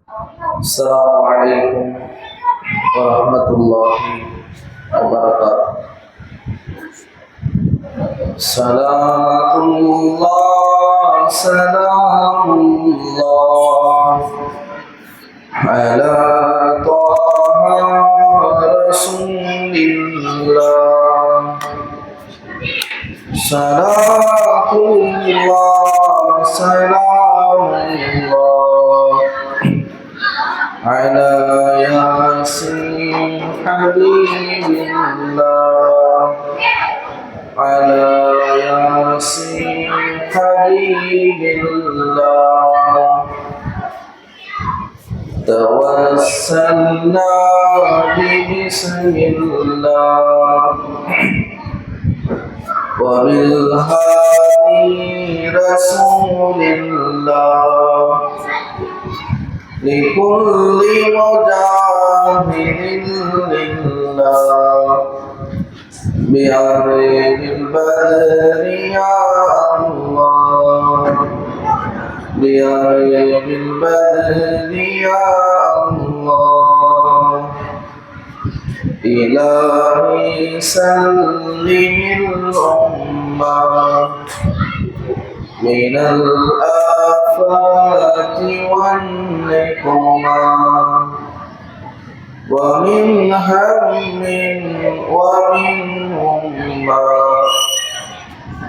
السلام عليكم ورحمة الله وبركاته. صلاة الله سلام الله على طه رسول الله. صلاة الله سلام الله على ياسين حبيب الله. على ياسين حبيب الله توسلنا بسم الله وبالهادي رسول الله لكل مجاهد لله بعرض البدر يا الله. بعرض البدر يا الله. إلهي سلم الأمة من الآفات والنقمة ومن هم ومن همة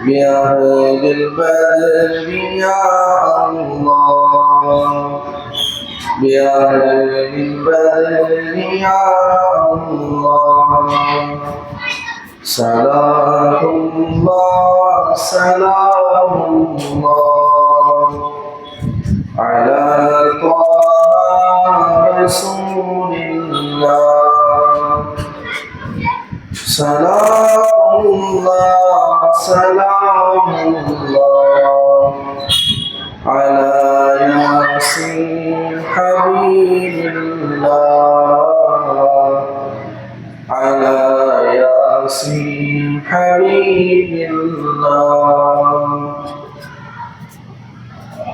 بعرض البدر يا الله. بعرض البدر يا الله. صلاة الله سلام الله على طه رسول الله. صلاة الله سلام الله على ياسين حبيب الله. على ياسين حبيب الله.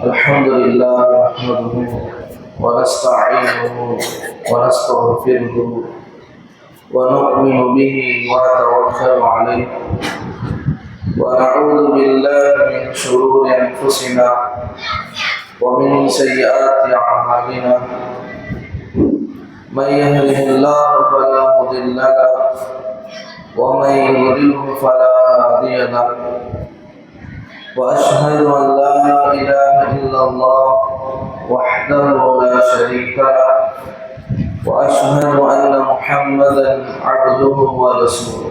الحمد لله نحمده ونستعينه ونستغفره ونؤمن به ونتوكل عليه ونعوذ بالله من شرور أنفسنا ومن سيئات أعمالنا. من يهده الله فلا مضل له ومن يضلله فلا هادي له. وأشهد أن لا إله إلا الله وحده لا شريك له وأشهد أن محمدا عبده ورسوله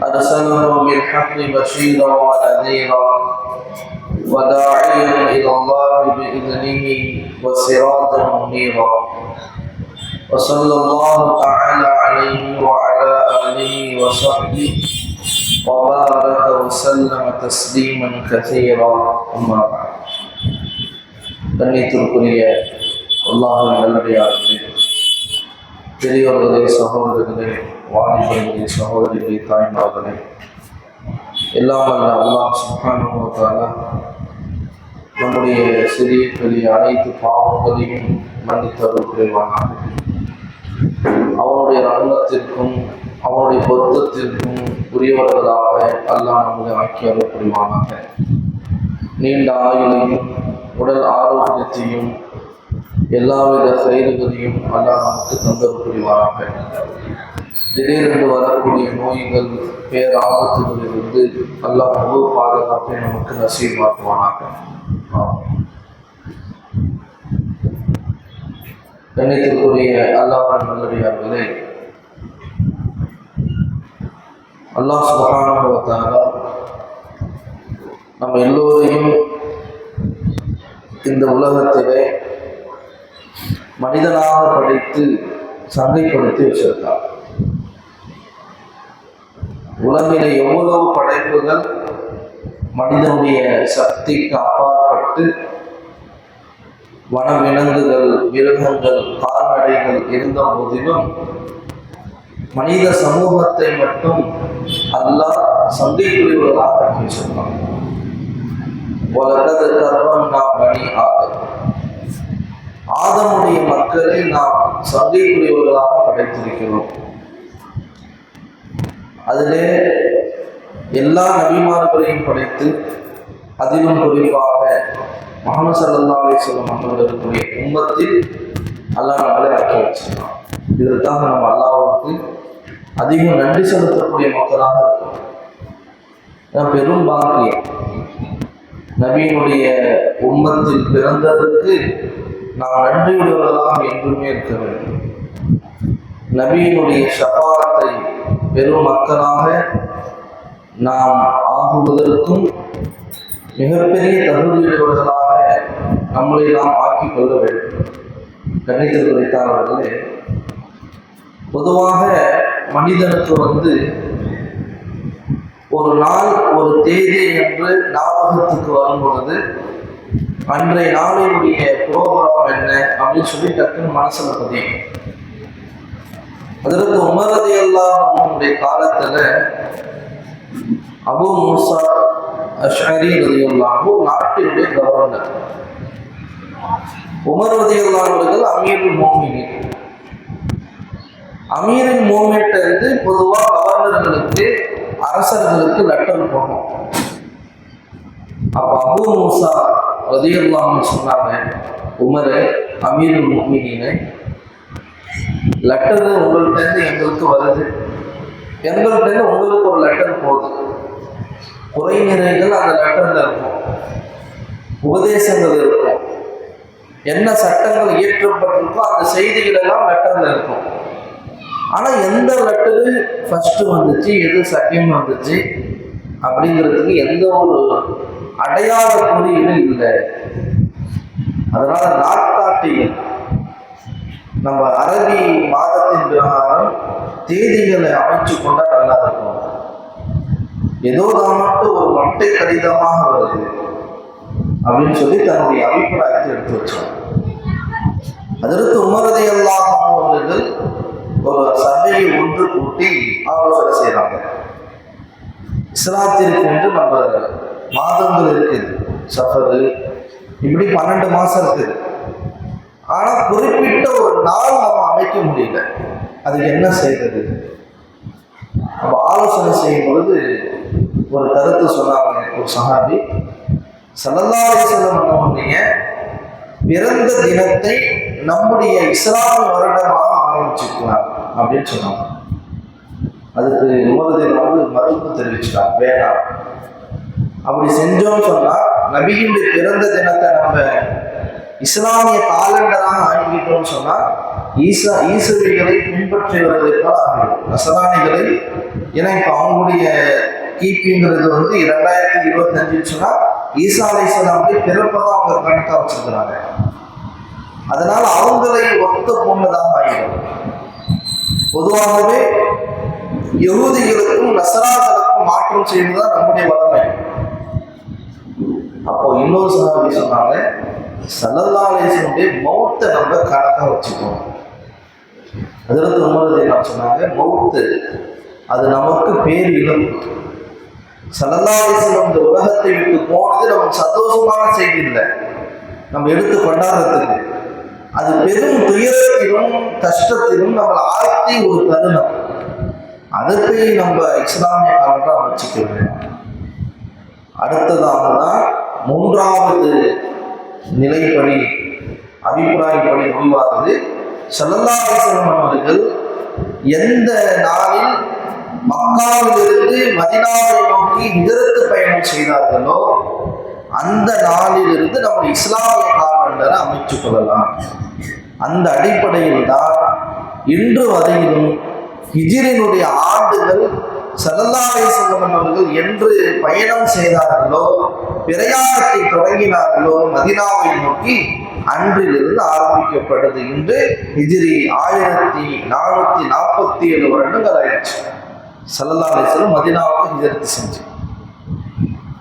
أرسله بالحق بشيرا ونذيرا وداعيا إلى الله بإذنه وسراجا منيرا. وصلى الله تعالى عليه وعلى آله وصحبه وبارك وسلم تسليما كثيرا. أما بعد. கண்ணியத்திற்குரிய அல்லாஹ்வின் நல்லடியார்களே, பெரியோர்களே, சகோதரர்களே, வாலிபர்களே, சகோதரிகளே, தாய்மார்களே, எல்லாம் வல்ல அல்லாஹ் சுப்ஹானஹு வ தஆலா நம்முடைய சிறிய பெரிய அனைத்து பாவங்களையும் மன்னித்தருள் புரிவானாக. அவனுடைய ரஹ்மத்திற்கும் அவனுடைய பொருத்தத்திற்கும் உரியவர்களாக அல்லாஹ் நம்மை ஆக்கி அருள் புரிவானாக. நீண்ட ஆயுளையும் உடல் ஆரோக்கியத்தையும் எல்லாவித செயல்களையும் அல்லாஹ் நமக்கு தந்தருள் புரிவானாக. திடீரென்று வரக்கூடிய நோய்கள் பேராபத்துகளிலிருந்து அல்லாஹ் முழு பாதுகாப்பை நமக்கு நசீபாக்குவானாக. கண்ணியத்திற்குரிய அல்லாஹ்வின் நல்லடியார்களே, அல்லாஹ் சுப்ஹானஹு வ தஆலா நம்ம எல்லோரையும் இந்த உலகத்திலே மனிதனாக படைத்து சந்தைப்படுத்தி வச்சிருக்கார். உலகிலே எவ்வளவு படைப்புகள் மனிதனுடைய சக்திக்கு அப்பாற்பட்டு வனவிலங்குகள், மிருகங்கள், கால்நடைகள் இருந்த போதிலும் மனித சமூகத்தை மட்டும் அல்லாஹ் சந்தைக்குரியவர்களாக ஆக்கி சொன்னான். ஆதமுடைய மக்களை நாம் சங்கைக்குரியவர்களாக படைத்திருக்கிறோம். அதிலே எல்லா நபிமார்களையும் படைத்து அதிலும் குறிப்பாக முஹம்மது ஸல்லல்லாஹு அலைஹி வஸல்லம் அவர்களுடைய உம்மத்தில் அல்லாஹ் நம்மளை ஆக்கி வச்சிருக்கான். இதற்காக நம்ம அல்லாஹ்வுக்கு அதிகம் நன்றி செலுத்தக்கூடிய மக்களாக இருக்கும். பெரும் பாக்கியம் நபியினுடைய உம்மத்தில் பிறந்ததற்கு நாம் நன்றியுள்ளவர்களாக என்றுமே இருக்க வேண்டும். நபியினுடைய ஷஃபாஅத்தை பெரும் மக்களாக நாம் ஆகுவதற்கும் மிகப்பெரிய தகுதியுள்ளவர்களாக நம்மளை நாம் ஆக்கிக் கொள்ள வேண்டும். கணிதத்தில் குறித்தார்களே, பொதுவாக மனிதனுக்கு ஒரு நாள் ஒரு தேதி என்று ஞாபகத்துக்கு வரும் பொழுது அன்றைய நாளினுடைய புரோகிராம் என்ன அப்படின்னு சொல்லி டக்குன்னு மனசுல பதியும். அதற்கு உமர் ரலியல்லாஹு அன்ஹுடைய காலத்துல அபூ மூஸா அஷ்அரி ரலியல்லாஹு அன்ஹு நாட்டினுடைய கவர்னர். உமர் ரலியல்லாஹு அவர்கள் அமீருல் மோமினீன். அமீருல் மோமின்ட்ட இருந்து பொதுவாக கவர்னர்களுக்கு அரசர்களுக்கு லெட்டர் போகும். அப்ப அபூ மூஸா ரலியல்லாஹு அன்ஹு சொன்னாங்க, உமரே அமீருல் மோமினீனே, லெட்டர் உங்கள்கிட்ட இருந்து எங்களுக்கு வருது, எங்கள்கிட்ட இருந்து உங்களுக்கு ஒரு லெட்டர் போகுது. குறை நிறைகள் அந்த லெட்டர்ல இருக்கும், உபதேசங்கள் இருக்கும், என்ன சட்டங்கள் இயற்றப்பட்டிருக்கோ அந்த செய்திகள் எல்லாம் லெட்டர்ல இருக்கும். ஆனா எந்த லெட்டரு ஃபர்ஸ்ட் வந்துச்சு, எது செகண்ட் வந்துச்சு அப்படிங்கிறதுக்கு எந்த ஒரு அடையாள குறியீடும் இல்லை. அதனால நாட்காட்டிகள் நம்ம அரபி மாதத்தின் பிரகாரம் தேதிகளை அமைச்சு கொண்டா நல்லா இருக்கும். ஏதோ தான் மட்டும் ஒரு மட்டை கடிதமாக வருது அப்படின்னு சொல்லி தன்னுடைய அபிப்பிராயத்தை எடுத்து வச்சாங்க. அதற்கு உமர் ரலியல்லாஹு அன்ஹு அவர்கள் ஒரு சபையை ஒன்று கூட்டி ஆலோசனை செய்யறாங்க. இஸ்லாத்திற்கு என்று நம்ம மாதங்கள் இருக்குது, சஃபரு, இப்படி 12 மாசம் இருக்குது. ஆனா குறிப்பிட்ட ஒரு நாள் நம்ம அமைக்க முடியல, அதுக்கு என்ன செய்யறது? நம்ம ஆலோசனை செய்யும் பொழுது ஒரு கருத்து சொன்னாங்க. ஒரு சஹாபி ஸல்லல்லாஹு அலைஹி வஸல்லம் அவர்களுடைய பிறந்த தினத்தை நம்முடைய இஸ்லாமிய வருடமாக ஆரம்பிச்சுக்கலாம் அப்படின்னு சொன்னாங்க. அதுக்கு உமர் மறுப்பு தெரிவிச்சுட்டாங்க, வேண்டாம், அப்படி செஞ்சோம்னு சொன்னா நபியினுடைய பிறந்த தினத்தை நம்ம இஸ்லாமிய காலண்டராக ஆக்கிட்டோம்னு சொன்னா ஈசவிகளை பின்பற்றுவதை போல ஆகிடும், நசராணிகளை. ஏன்னா இப்ப அவங்களுடைய கிபிங்கிறது 2025 சொன்னா ஈசா அலைஹிஸ்ஸலாமுடைய பிறப்பதான் அவங்க கணக்கா வச்சிருக்கிறாங்க. அதனால அவங்களை ஒத்த போனதாக ஆகிடும். பொதுவாகவே யஹூதிகளுக்கும் நசராக்களுக்கும் மாற்றம் செய்வதுதான் நம்முடைய வளமை. அப்போ இன்னொரு சஹாபி சொன்னாங்க, ஸல்லல்லாஹு அலைஹி வஸல்லம் மௌத்தை நம்ம கணக்கா வச்சுக்கோம். அதற்கு உமர் ரலியல்லாஹு சொன்னாங்க, மௌத்து அது நமக்கு பேர் இழப்பு. ஸல்லல்லாஹு அலைஹி வஸல்லம் இந்த உலகத்தை விட்டு போனது நமக்கு சந்தோஷமான செய்தி இல்லை, நம்ம எடுத்து கொண்டாடுறதுக்கு. அது பெரும் துயரத்திலும் கஷ்டத்திலும் நம்மளை ஆழ்த்தி ஒரு தருணம். அதற்கு நம்ம இஸ்லாமிய காலத்தை அமைச்சிக்க வேண்டும். அடுத்ததாக தான் 3வது நிலைப்படி அபிப்பிராயப்படி முடிவாகுது. ஸல்லல்லாஹு அலைஹி வஸல்லம் அவர்கள் எந்த நாளில் மக்காவிலிருந்து மதீனாவை நோக்கி ஹிஜ்ரத் பயணம் செய்தார்களோ அந்த நாளிலிருந்து நம்ம இஸ்லாமிய காலண்டரை அமைத்துக் கொள்ளலாம். அந்த அடிப்படையில் தான் இன்று வரையிலும் ஹிஜ்ரினுடைய ஆண்டுகள் ஸல்லல்லாஹு அலைஹி வஸல்லம் அவர்கள் என்று பயணம் செய்தார்களோ, பிரயாணத்தை தொடங்கினார்களோ மதீனாவை நோக்கி, அன்றிலிருந்து ஆரம்பிக்கப்பட்டது. இன்று ஹிஜ்ரி 1447 வருடங்கள் ஆயிடுச்சு ஸல்லல்லாஹு அலைஹி வஸல்லம் மதீனாவுக்கு ஹிஜ்ரத் செஞ்சு.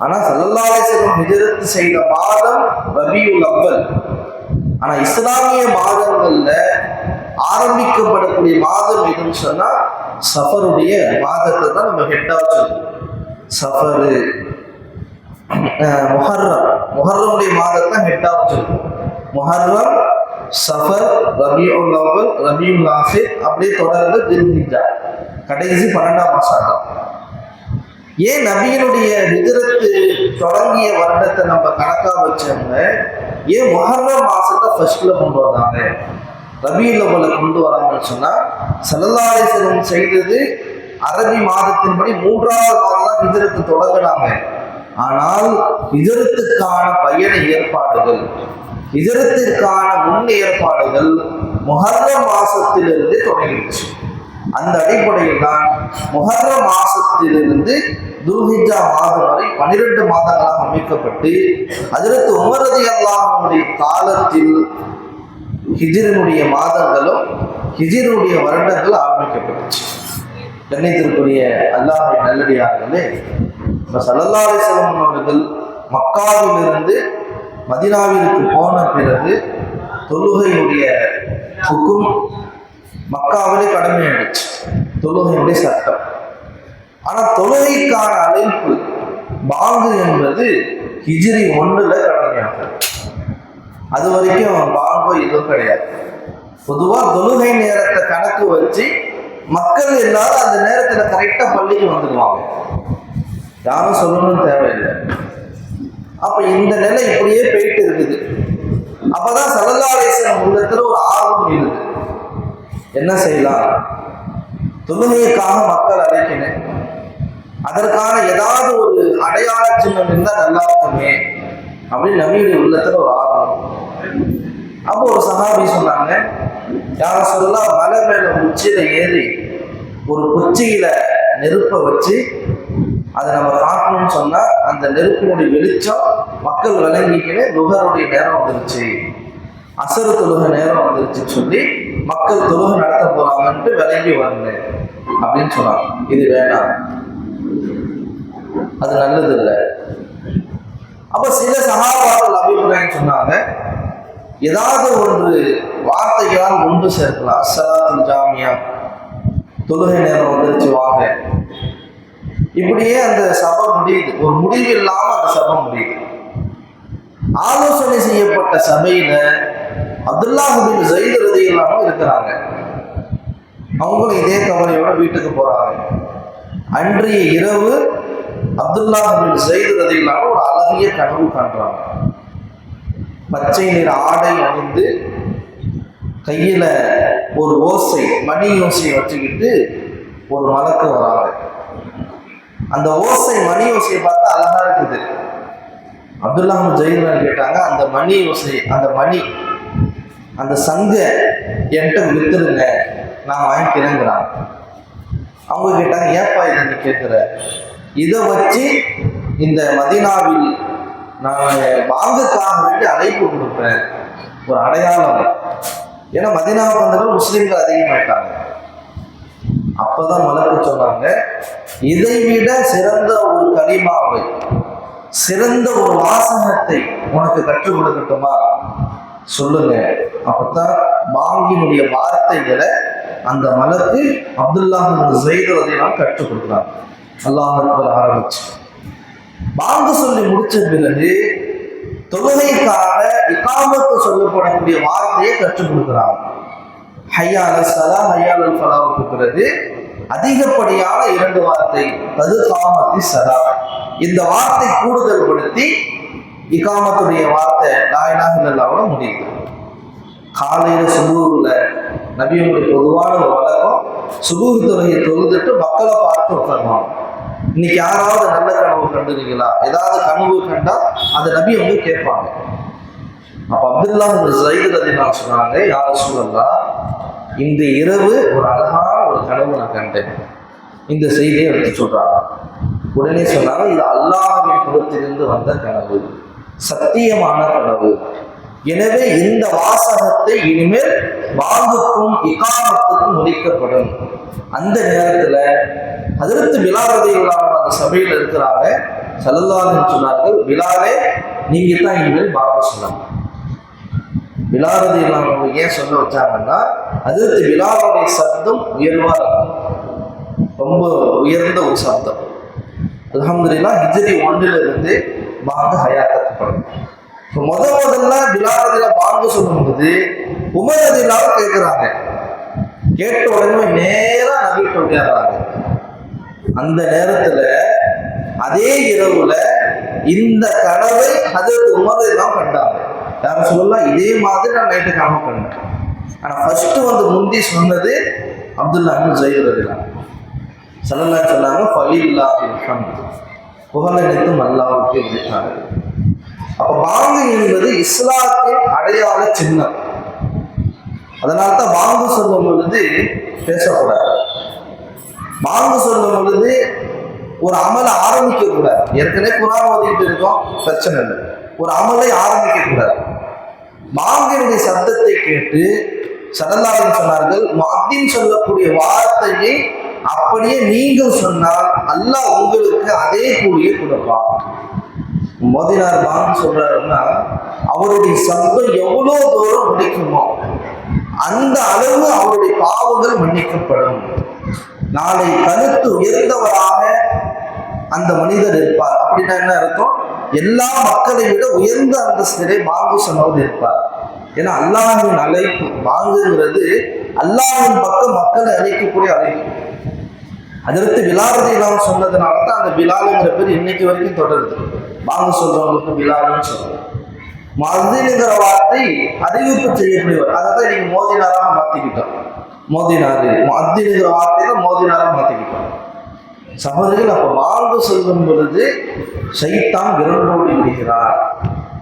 ஆனா ஸல்லல்லாஹு அலைஹி வஸல்லம் ஹிஜ்ரத் செய்த மாதம் ரபியுல் அவ்வல். ஆனா இஸ்லாமிய மாதங்கள்ல ஆரம்பிக்கப்படக்கூடிய மாதம் எதுன்னு சொன்னா சஃபருடைய மாதத்தை தான் நம்ம ஹெட்டா வச்சிருக்கோம். சஃபரு, முஹர்ரம், முஹர்ரமுடைய மாதத்தை ஹெட்டா வச்சிருக்கோம். முஹர்ரம், சஃபர், ரபியுல் அவ்வல், ரபியுல் ஆஹிர், அப்படியே தொடர்ந்து துல்ஹிஜ்ஜா, கடைசி 12ஆம் மாசம் தான். ஏன் நபியினுடைய ஹிஜ்ரத்து தொடங்கிய வருடத்தை நம்ம கணக்கா வச்சவங்க ஏன் முஹர்ரம் மாசத்தை ஃபர்ஸ்ட்ல கொண்டு வந்தாங்க, ரபியுல் அவ்வலை கொண்டு வராங்கன்னு சொன்னா, ஸல்லல்லாஹு அலைஹி வஸல்லம் செய்தது அரபி மாதத்தின்படி 3ஆவது மாதம் தான் ஹிஜ்ரத்து தொடங்கினாங்க. ஆனால் ஹிஜ்ரத்துக்கான பயண ஏற்பாடுகள், ஹிஜ்ரத்திற்கான முன் ஏற்பாடுகள் முஹர்ரம் மாசத்திலிருந்து தொடங்கிடுச்சு. அந்த அடிப்படையில் தான் முஹர்ரம் மாசத்திலிருந்து துல்ஹிஜ்ஜா மாதம் வரை 12 மாதங்களாக அமைக்கப்பட்டு, ஹஜ்ரத் உமர் ரலியல்லாஹு அன்ஹுடைய காலத்தில் ஹிஜ்ரினுடைய மாதங்களும் ஹிஜ்ரினுடைய வருடங்கள் ஆரம்பிக்கப்பட்டுச்சு. கண்ணியத்திற்குரிய அல்லாஹ்வின் நல்லடியார்களே, ஸல்லல்லாஹு அலைஹி வஸல்லம் அவர்கள் மக்காவிலிருந்து மதீனாவிற்கு போன பிறகு தொழுகையுடைய ஹுக்கும் மக்காவிலே கடமையாயிடுச்சு, தொழுகையுடைய சட்டம். ஆனால் தொழுகைக்கான அழைப்பு பாங்கு என்பது ஹிஜ்ரி 1ல் கடமையாகும். அது வரைக்கும் பாங்கோ எதுவும் கிடையாது. பொதுவாக தொழுகை நேரத்தை கணக்கு வச்சு மக்கள் எல்லாரும் அந்த நேரத்தில் கரெக்டாக பள்ளிக்கு வந்துடுவாங்க, யாரும் சொல்லணும்னு தேவையில்லை. அப்போ இந்த நிலை இப்படியே போயிட்டு இருக்குது. அப்போதான் ஸல்லல்லாஹு அலைஹி வஸல்லம் உள்ளத்துல ஒரு ஆர்வம் இருக்குது, என்ன செய்யலாம், தொழுகைக்காக மக்கள் அழைக்கினேன், அதற்கான ஏதாவது ஒரு அடையாள சின்னம் இருந்தால் நல்லா இருக்குமே அப்படின்னு நபியுடைய உள்ளத்துல ஒரு ஆர்வம். அப்போ ஒரு சஹாபி சொன்னாங்க, யார சொல்லலாம், மலை மேல உச்சியில ஏறி ஒரு குச்சியில நெருப்பை வச்சு அதை நம்ம காட்டணும்னு சொன்னா அந்த நெருப்பினுடைய வெளிச்சம் மக்கள் விளங்கிக்கினே லுஹருடைய நேரம் வந்துருச்சு, அசரு தொழுகை நேரம் வந்துருச்சுன்னு சொல்லி மக்கள் தொழுகை நடத்த போறாங்கன்ட்டு விளங்கி வரணும் அப்படின்னு சொன்னாங்க. இது வேண்டாம், அது நல்லது இல்லை. அப்ப சில சகாபாக்கள் அபிப்பிராயம் சொன்னாங்க, ஏதாவது ஒரு வார்த்தையால் ஒன்று சேர்க்கலாம், ஸலாத்துல் ஜாமியா, தொழுகை நேரம் வந்துருச்சு வாங்க, இப்படியே அந்த சபை முடியுது, ஒரு முடிவு இல்லாம அந்த சபை முடியுது. ஆலோசனை செய்யப்பட்ட சபையில அப்துல்லாஹ் பின் ஸைத் ரலியல்லாஹு அன்ஹு இருக்கிறாங்க. அவங்களும் இதே கவலையோட வீட்டுக்கு போறாங்க. அன்றைய இரவு அப்துல்லாஹ் பின் ஸைத் ரலியல்லாஹு அன்ஹு ஒரு அழகிய கனவு காண்றாங்க. பச்சை நிற ஆடை அணிந்து கையில ஒரு ஓசை, மணி ஓசையை வச்சுக்கிட்டு ஒரு மலக்கு வராங்க. அந்த ஓசை, மணி ஓசையை பார்த்தா அழகா இருக்குது. அப்துல்லாஹ் பின் ஸைத் கேட்டாங்க, அந்த மணி ஓசை, அந்த மணி, அந்த சங்க என்கிட்ட வித்துருங்க, நான் வாங்கிக்கிறேங்கிறாங்க. அவங்க கேட்டாங்க, ஏப்பா இதை நீ கேட்குற, இதை வச்சு இந்த மதீனாவில் நான் பாங்குக்காக வேண்டி அழைப்பு கொடுப்பேன், ஒரு அடையாளம். ஏன்னா மதீனாவுக்கு வந்தவங்க முஸ்லீம்கள் அதிகமாயிட்டாங்க. அப்பதான் மலக்கு சொன்னாங்க, இதை விட சிறந்த ஒரு கலிமாவை, சிறந்த ஒரு வாசகத்தை உனக்கு கற்றுக் கொடுக்கட்டுமா சொல்லுங்க. அப்பதான் பாங்கினுடைய வார்த்தைகளை அந்த மலக்கு அப்துல்லாஹ் பின் ஸைத் ரலியல்லாஹு கற்றுக் கொடுக்குறாங்க. அல்லாஹ் அக்பர் ஆரம்பிச்சு பாங்கு சொல்லி முடிச்ச பிறகு தொழுகைக்காக இகாமத்து சொல்லப்படக்கூடிய வார்த்தையை கற்றுக் கொடுக்குறாங்க. ஹய்யா அலல் ஸலா, ஹய்யா அலல் ஃபலாவுக்கு பிறகு அதிகப்படியான 2 வார்த்தை, கது காமத்தி ஸலா, இந்த வார்த்தை கூடுதல் படுத்தி இகாமத்துடைய வார்த்தை லா இலாஹ இல்லல்லாஹ்வோட முடியுது. காலையில சுபூர்ல நபியுடைய பொதுவான ஒரு வழக்கம், சுபூர் தொழுகையை தொழுதுட்டு மக்களை பார்த்து உட்காருவாங்க. இன்னைக்கு யாராவது நல்ல கனவு கண்டுறீங்களா, ஏதாவது கனவு கண்டா அந்த நபி வந்து கேட்பாங்க. அப்ப அப்துல்லாஹ் பின் ஸைத் ரலியல்லாஹு சொன்னாங்க, யா ரசூலல்லாஹ், இந்த இரவு ஒரு அழகான ஒரு கனவு நான் கண்டேன், இந்த செய்தியை எடுத்து சொல்றாங்க. உடனே சொன்னாங்க, இது அல்லாஹ்வின் புறத்திலிருந்து வந்த கனவு, சத்தியமான கனவு. எனவே இந்த வாசகத்தை இனிமேல் பாங்குக்கும் இகாமத்துக்கும் முடிக்கப்படும். அந்த நேரத்துல ஹஜ்ரத் பிலால் ரலியல்லாஹு அன்ஹு அந்த சபையில் இருக்கிறாங்க. ஸல்லல்லாஹு அலைஹி வஸல்லம் சொன்னார்கள், பிலாலே நீங்க தான் இனிமேல் பாங்கு சொல்லணும். பிலால் ரலியல்லாஹு அன்ஹு ஏன் சொல்ல வச்சாங்கன்னா, ஹஜ்ரத் பிலாலுடைய சப்தம் உயர்வா இருக்கும், ரொம்ப உயர்ந்த ஒரு சப்தம். அல்ஹம்துலில்லாஹ் ஹிஜ்ரி 1ல் இருந்து பாங்கு ஹயாத்தாக்கப்படும். முதல்ல பிலால் பாங்கு சொல்லும் போது உமர் ரலியல்லாஹு கேட்கிறாங்க. கேட்ட உடனே நேரா நபிகிட்ட ஓடியாடுறாங்க. அந்த நேரத்துல அதே இரவுல இந்த கனவை ஹஜ்ரத் உமர் ரலியல்லாஹு கண்டாங்க. யாரும் சொல்லலாம், இதே மாதிரி நான் நைட்டு கனவு கண்டேன். ஆனா ஃபர்ஸ்ட் முந்தி சொன்னது அப்துல்லா இப்னு ஸைத் ரலியல்லாஹு ஸல்லல்லாஹு அலைஹி சொன்னாங்க, ஃபலில்லாஹில் ஹம்து, புகழ் அனைத்தும் அல்லாஹ்வுக்கே உரித்தாங்க. அப்ப பாங்கு என்பது இஸ்லாத்தின் அடையாள சின்னம். அதனால்தான் பாங்கு சொல்லும் பொழுது பேசக்கூடாது. பாங்கு சொல்லும் பொழுது ஒரு அமலை ஆரம்பிக்க கூடாது. ஏற்கனவே குர்ஆன் ஓதிட்டு இருக்கோம், பிரச்சனை இல்லை. ஒரு அமலை ஆரம்பிக்க கூடாது. பாங்கினுடைய சப்தத்தை கேட்டு ஸல்லல்லாஹு அலைஹி சொன்னார்கள், முஅத்தின் சொல்லக்கூடிய வார்த்தையை அப்படியே நீங்கள் சொன்னால் அல்லாஹ் உங்களுக்கு அதே கூலியை கொடுப்பான். மோதினார் பாங்கு சொல்றாருன்னா அவருடைய சப்தம் எவ்வளவு தூரம் முடிக்குமோ அந்த அளவு அவருடைய பாவங்கள் மன்னிக்கப்படும். நாளை கருத்து உயர்ந்தவராக அந்த மனிதர் இருப்பார். அப்படின்னா என்ன அர்த்தம்? எல்லா மக்களை விட உயர்ந்த அந்தஸ்திலே பாங்கு சொன்னவர் இருப்பார். ஏன்னா அல்லாஹ்வின் அழைப்பு பாங்குங்கிறது அல்லாஹ்வின் பக்கம் மக்களை அழைக்கக்கூடிய அழைப்பு. அதற்கு பிலால் ரலியல்லாஹு சொன்னதுனால தான் அந்த பிலாலுங்கிற பேர் இன்னைக்கு வரைக்கும் தொடருது. பாங்கு சொல்றவங்களுக்கு பிலாலுன்னு சொல்றோம். முஅத்தின்ங்கிற வார்த்தை அறிவிப்பு செய்யக்கூடியவர். அதை தான் இன்னைக்கு மோதினாராக மாத்திக்கிட்டோம். மோதினாரு முஅத்தின்ங்கிற வார்த்தையில மோதினாராக மாத்திக்கிட்டோம். சகோதரிகள், அப்ப பாங்கு சொல்லும் பொழுது ஷைத்தான் விரண்டோடி விடுகிறார்.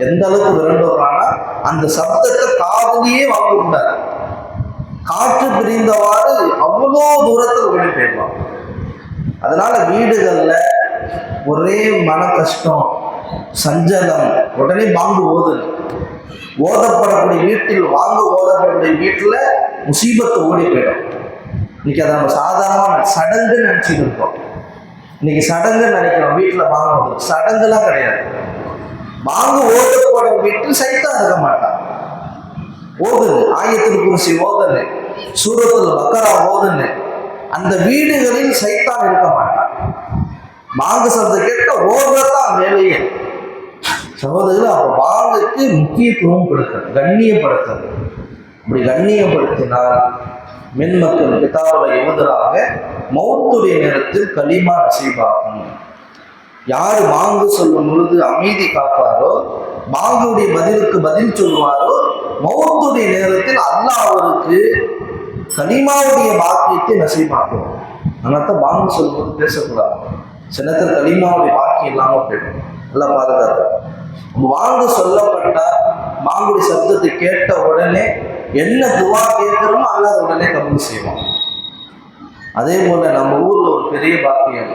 எந்த அளவுக்கு விரண்டோடுறான்னா அந்த சப்தத்தை காதுலயே வாங்கக்கூடாது. காற்று பிரிந்தவாறு அவ்வளோ தூரத்தில் ஓடி போயிடலாம். அதனால வீடுகள்ல ஒரே மன கஷ்டம், சஞ்சலம், உடனே பாங்கு ஓதுது. ஓதப்படக்கூடிய வீட்டில் ஓதப்படக்கூடிய வீட்டில் முசீபத்தை ஓடி போயிடும். இன்னைக்கு அதை நம்ம சாதாரணமாக சடங்குன்னு நினச்சிட்டு இருக்கோம். இன்னைக்கு சடங்குன்னு நினைக்கிறோம். வீட்டில் பாங்கு ஓதுது, சடங்குலாம் கிடையாது. பாங்கு ஓதப்படும் வீட்டில் சைத்தான் இருக்க மாட்டான். ஓதுது, ஆயத்துல் குர்சி ஓதுன்னு, சூரத்துல் பக்கரா ஓதுன்னு, அந்த வீடுகளில் சைத்தான் இருக்க மாட்டான். பாங்கு சப்தம் கேட்ட ஓதுறதான் வேலையே. சகோதரர்கள், அப்ப பாங்குக்கு முக்கியத்துவம் கொடுக்கிறது, கண்ணியப்படுத்துறது. இப்படி கண்ணியப்படுத்தினால் மென்மக்கள் கிதாபுல எழுதுறாங்க, மௌத்துடைய நேரத்தில் கலிமா நசீபாகும். யாரு பாங்கு சொல்லும் பொழுது அமைதி காப்பாரோ, பாங்குடைய பதிலுக்கு பதில் சொல்லுவாரோ, மௌத்துடைய நேரத்தில் அல்லாஹ் அவருக்கு கலிமாவுடைய பாக்கியத்தை நசீபாக்கும். அதனால்தான் பாங்கு சொல்லும்போது பேசக்கூடாது. சின்னத்தில் கலிமாவுடைய பாக்கியம் இல்லாமல் போயிடும். நல்லா பாதுகாப்பு. பாங்கு சொல்லப்பட்ட பாங்குடைய சப்தத்தை கேட்ட உடனே என்ன துவா கேட்கிறோமோ அல்லாத உடனே கபூல் செய்வோம். அதே போல நம்ம ஊர்ல ஒரு பெரிய பாக்கியம்,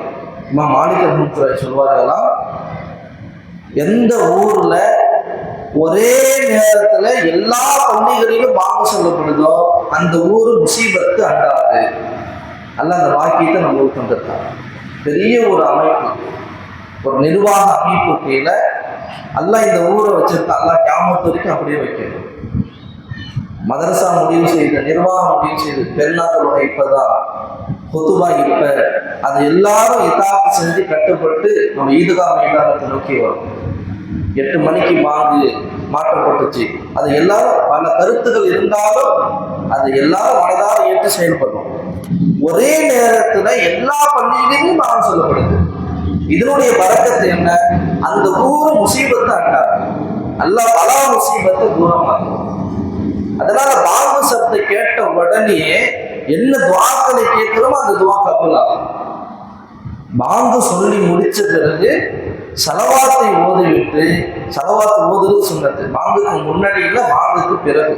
இமாம் மாலிக் ரஹ்மத்துல்லாஹி சொல்வார்களாம், எந்த ஊர்ல ஒரே நேரத்துல எல்லா பள்ளிகளிலும் பாங்கு சொல்லப்படுதோ அந்த ஊர் முசீபத்து அண்டாது. அல்ல அந்த வாக்கியத்தை நம்ம ஊருக்கு வந்திருக்காங்க. பெரிய ஒரு அமைப்பு, ஒரு நிர்வாக அமைப்பு கீழே அல்லாஹ் இந்த ஊரை வச்சிருக்கா. அல்லாஹ் கியாமத் வரைக்கும் அப்படியே வைக்கணும். மதரசா முடிவு செய்து, நிர்வாகம் முடிவு செய்து, பெருநாள் இப்பதான் பொதுவா இப்ப அதை எல்லாரும் இதாப்பு செஞ்சு கட்டுப்பட்டு நம்ம ஈதுகா மைதானத்தை நோக்கி வரும். 8 மணிக்கு பாங்கு மாற்றப்பட்டுச்சு. அது எல்லாரும் பல கருத்துக்கள் இருந்தாலும் அது எல்லாரும் மனதார ஏற்று செயல்படும். ஒரே நேரத்துல எல்லா பள்ளியிலையும் பாங்கு சொல்லப்படுது. இதனுடைய பரக்கத்து என்ன? அந்த ஊர் முசீபத்தை அண்டார், அல்லாஹ் பல முசீபத்தை தூரமாகும். அதனால பாங்கு சப்தத்தை கேட்ட உடனே என்ன துவாக்களை கேட்கிறோமோ அந்த துவா கபூல் ஆகும். பாங்கு சொல்லி முடிச்ச பிறகு சலவாத்தை ஓதிவிட்டு, சலவாத்து ஓதுறது சுன்னத்து. பாங்குக்கு முன்னாடி இல்லை, பாங்குக்கு பிறகு.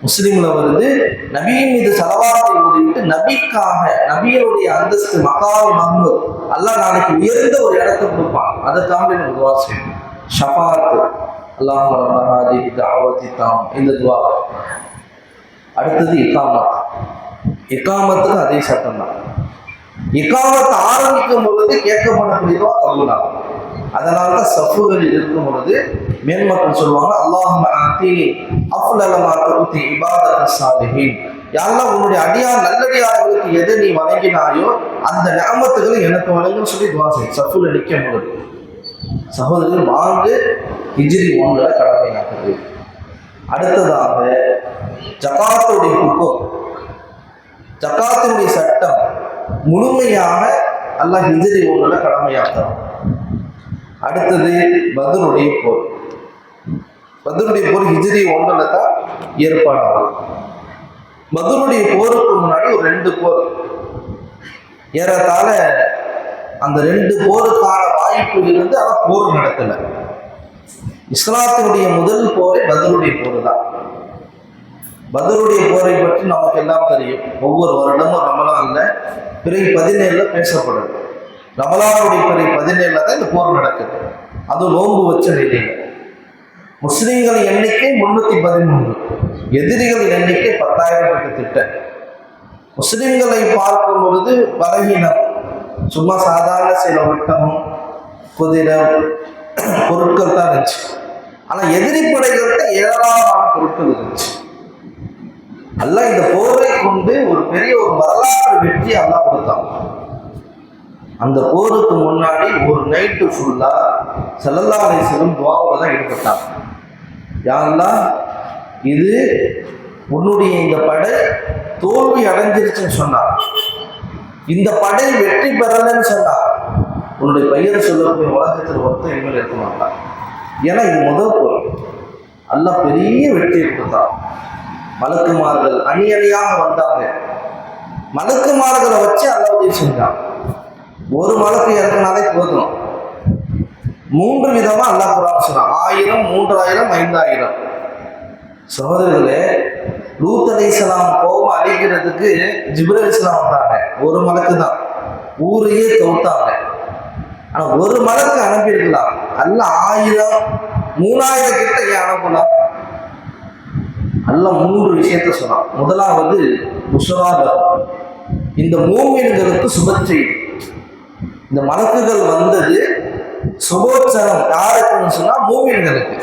முஸ்லிம்ல வருது, நபியின் மீது சலவாத்தை ஓதிவிட்டு நபிக்காக, நபியருடைய அந்தஸ்து மகாவி மஹ்மூத், அல்லாஹ் நாளைக்கு உயர்ந்த ஒரு இடத்தை கொடுப்பான். அதை தாண்டி நம்ம துவா செய்யணும். ஷஃபாத்து, அல்லாஹும்ம ரப்ப ஹாதிஹி தஅவத்தி தாம், இந்த துவா. அடுத்தது இகாமத். இகாமத்துக்கு அதே சட்டம் தான். இகாமத்தை ஆரம்பிக்கும் பொழுது கேட்கப்படக்கூடியதோ கபூலாகும். அதனால்தான் சஃபுகளில் இருக்கும் பொழுது மேன்மக்கள் சொல்லுவாங்க, அல்லாஹும்ம ஆதீனி அஃலல மா துஅதி இபாதக ஸாலிஹீன், யா அல்லாஹ் உன்னுடைய அடியார் நல்லடியார்களுக்கு எதை நீ வழங்கினாயோ அந்த நிஅமத்துகளை எனக்கு வழங்குன்னு சொல்லி துஆ செய். சஃபுல நிற்கும் பொழுது சகோதரர்கள் வாங்க ஹிஜ்ரி 1 கடமையாக்குது. அடுத்ததாக ஜகாத்துடைய ஹுக்கும், ஜகாத்தினுடைய சட்டம் முழுமையாக அல்லாஹ் ஹிஜ்ரி 1 கடமையாக்குறான். அடுத்தது பத்ருடைய போர். பத்ருடைய போர் ஹிஜ்ரி 1 தான் ஏற்பாடாகும். பத்ருடைய போருக்கு முன்னாடி ஒரு 2 போர், ஏறத்தாழ அந்த 2 போருக்கான வாய்ப்பு இருந்து ஆனால் போர் நடக்கலை. இஸ்லாத்தினுடைய முதல் போரே பத்ருடைய போர் தான். பத்ருடைய போரை பற்றி நமக்கு எல்லாம் தெரியும். ஒவ்வொரு வருடமும் ரமலான்ல பிறை 17 பேசப்படுது. ரமலானுடைய பிறை 17 தான் இந்த போர் நடக்குது. அதுவும் நோன்பு வச்ச நிலையில். முஸ்லிம்களின் எண்ணிக்கை 313, எதிரிகளின் எண்ணிக்கை 10,000 கிட்டத்தட்ட. முஸ்லிம்களை பார்க்கும் பொழுது பலகீனம், சும்மா சாதாரண சில வட்டமும் குதிரை பொருட்கள் தான் இருந்துச்சு. ஆனால் எதிரி படைகள்கிட்ட ஏராளமான பொருட்கள் இருந்துச்சு. அல்லாஹ் இந்த போரை கொண்டு ஒரு பெரிய ஒரு வரலாற்று வெற்றி அல்லாஹ் கொடுத்தான். அந்த போருக்கு முன்னாடி ஒரு நைட்டு ஃபுல்லா ஸல்லல்லாஹு அலைஹி வஸல்லம் துஆவுல தான் ஈடுபட்டாங்க. யா அல்லாஹ், இது உன்னுடைய இந்த படை தோல்வி அடைஞ்சிருச்சுன்னு சொன்னார், இந்த படை வெற்றி பெறலன்னு சொன்னார், உன்னுடைய பெயர் சொல்லக்கூடிய உலகத்தில் ஒருத்தர் இனிமேல் இருக்க மாட்டான். ஏன்னா இது முதல் போர். அல்லாஹ் பெரிய வெற்றியை கொடுத்தான். மலக்குமார்கள் அணி அணியாக வந்தாங்க. மலக்குமார்களை வச்சு அல்லாஹ் உதவி செஞ்சான். ஒரு மலக்கு இறக்குனாலே போதும். 3 விதமா அல்லாஹ் குர்ஆன் சொல்றான். 1000, 3000, 5000. சகோதரர்களே, லூத் அலைஹிஸ்ஸலாம் கோபம் அழிக்கிறதுக்கு ஜிப்ரீல் அலைஹிஸ்ஸலாம் வந்தாங்க. ஒரு மலக்கு தான், ஊரையே கவுத்தாங்க. ஆனா ஒரு மலக்கு அனுப்பியிருக்கலாம். அல்லாஹ் 1000, 3000 கிட்ட ஏன் அனுப்பலாம்? அல்லாஹ் 3 விஷயத்த சொன்னான். முதலாவது புஷ்ராலஹும், இந்த மூமின்களுக்கு சுப செய்தி. இந்த மலக்குகள் வந்தது சுபோச்சரம் யாருக்குன்னு சொன்னா மூமின்களுக்கு.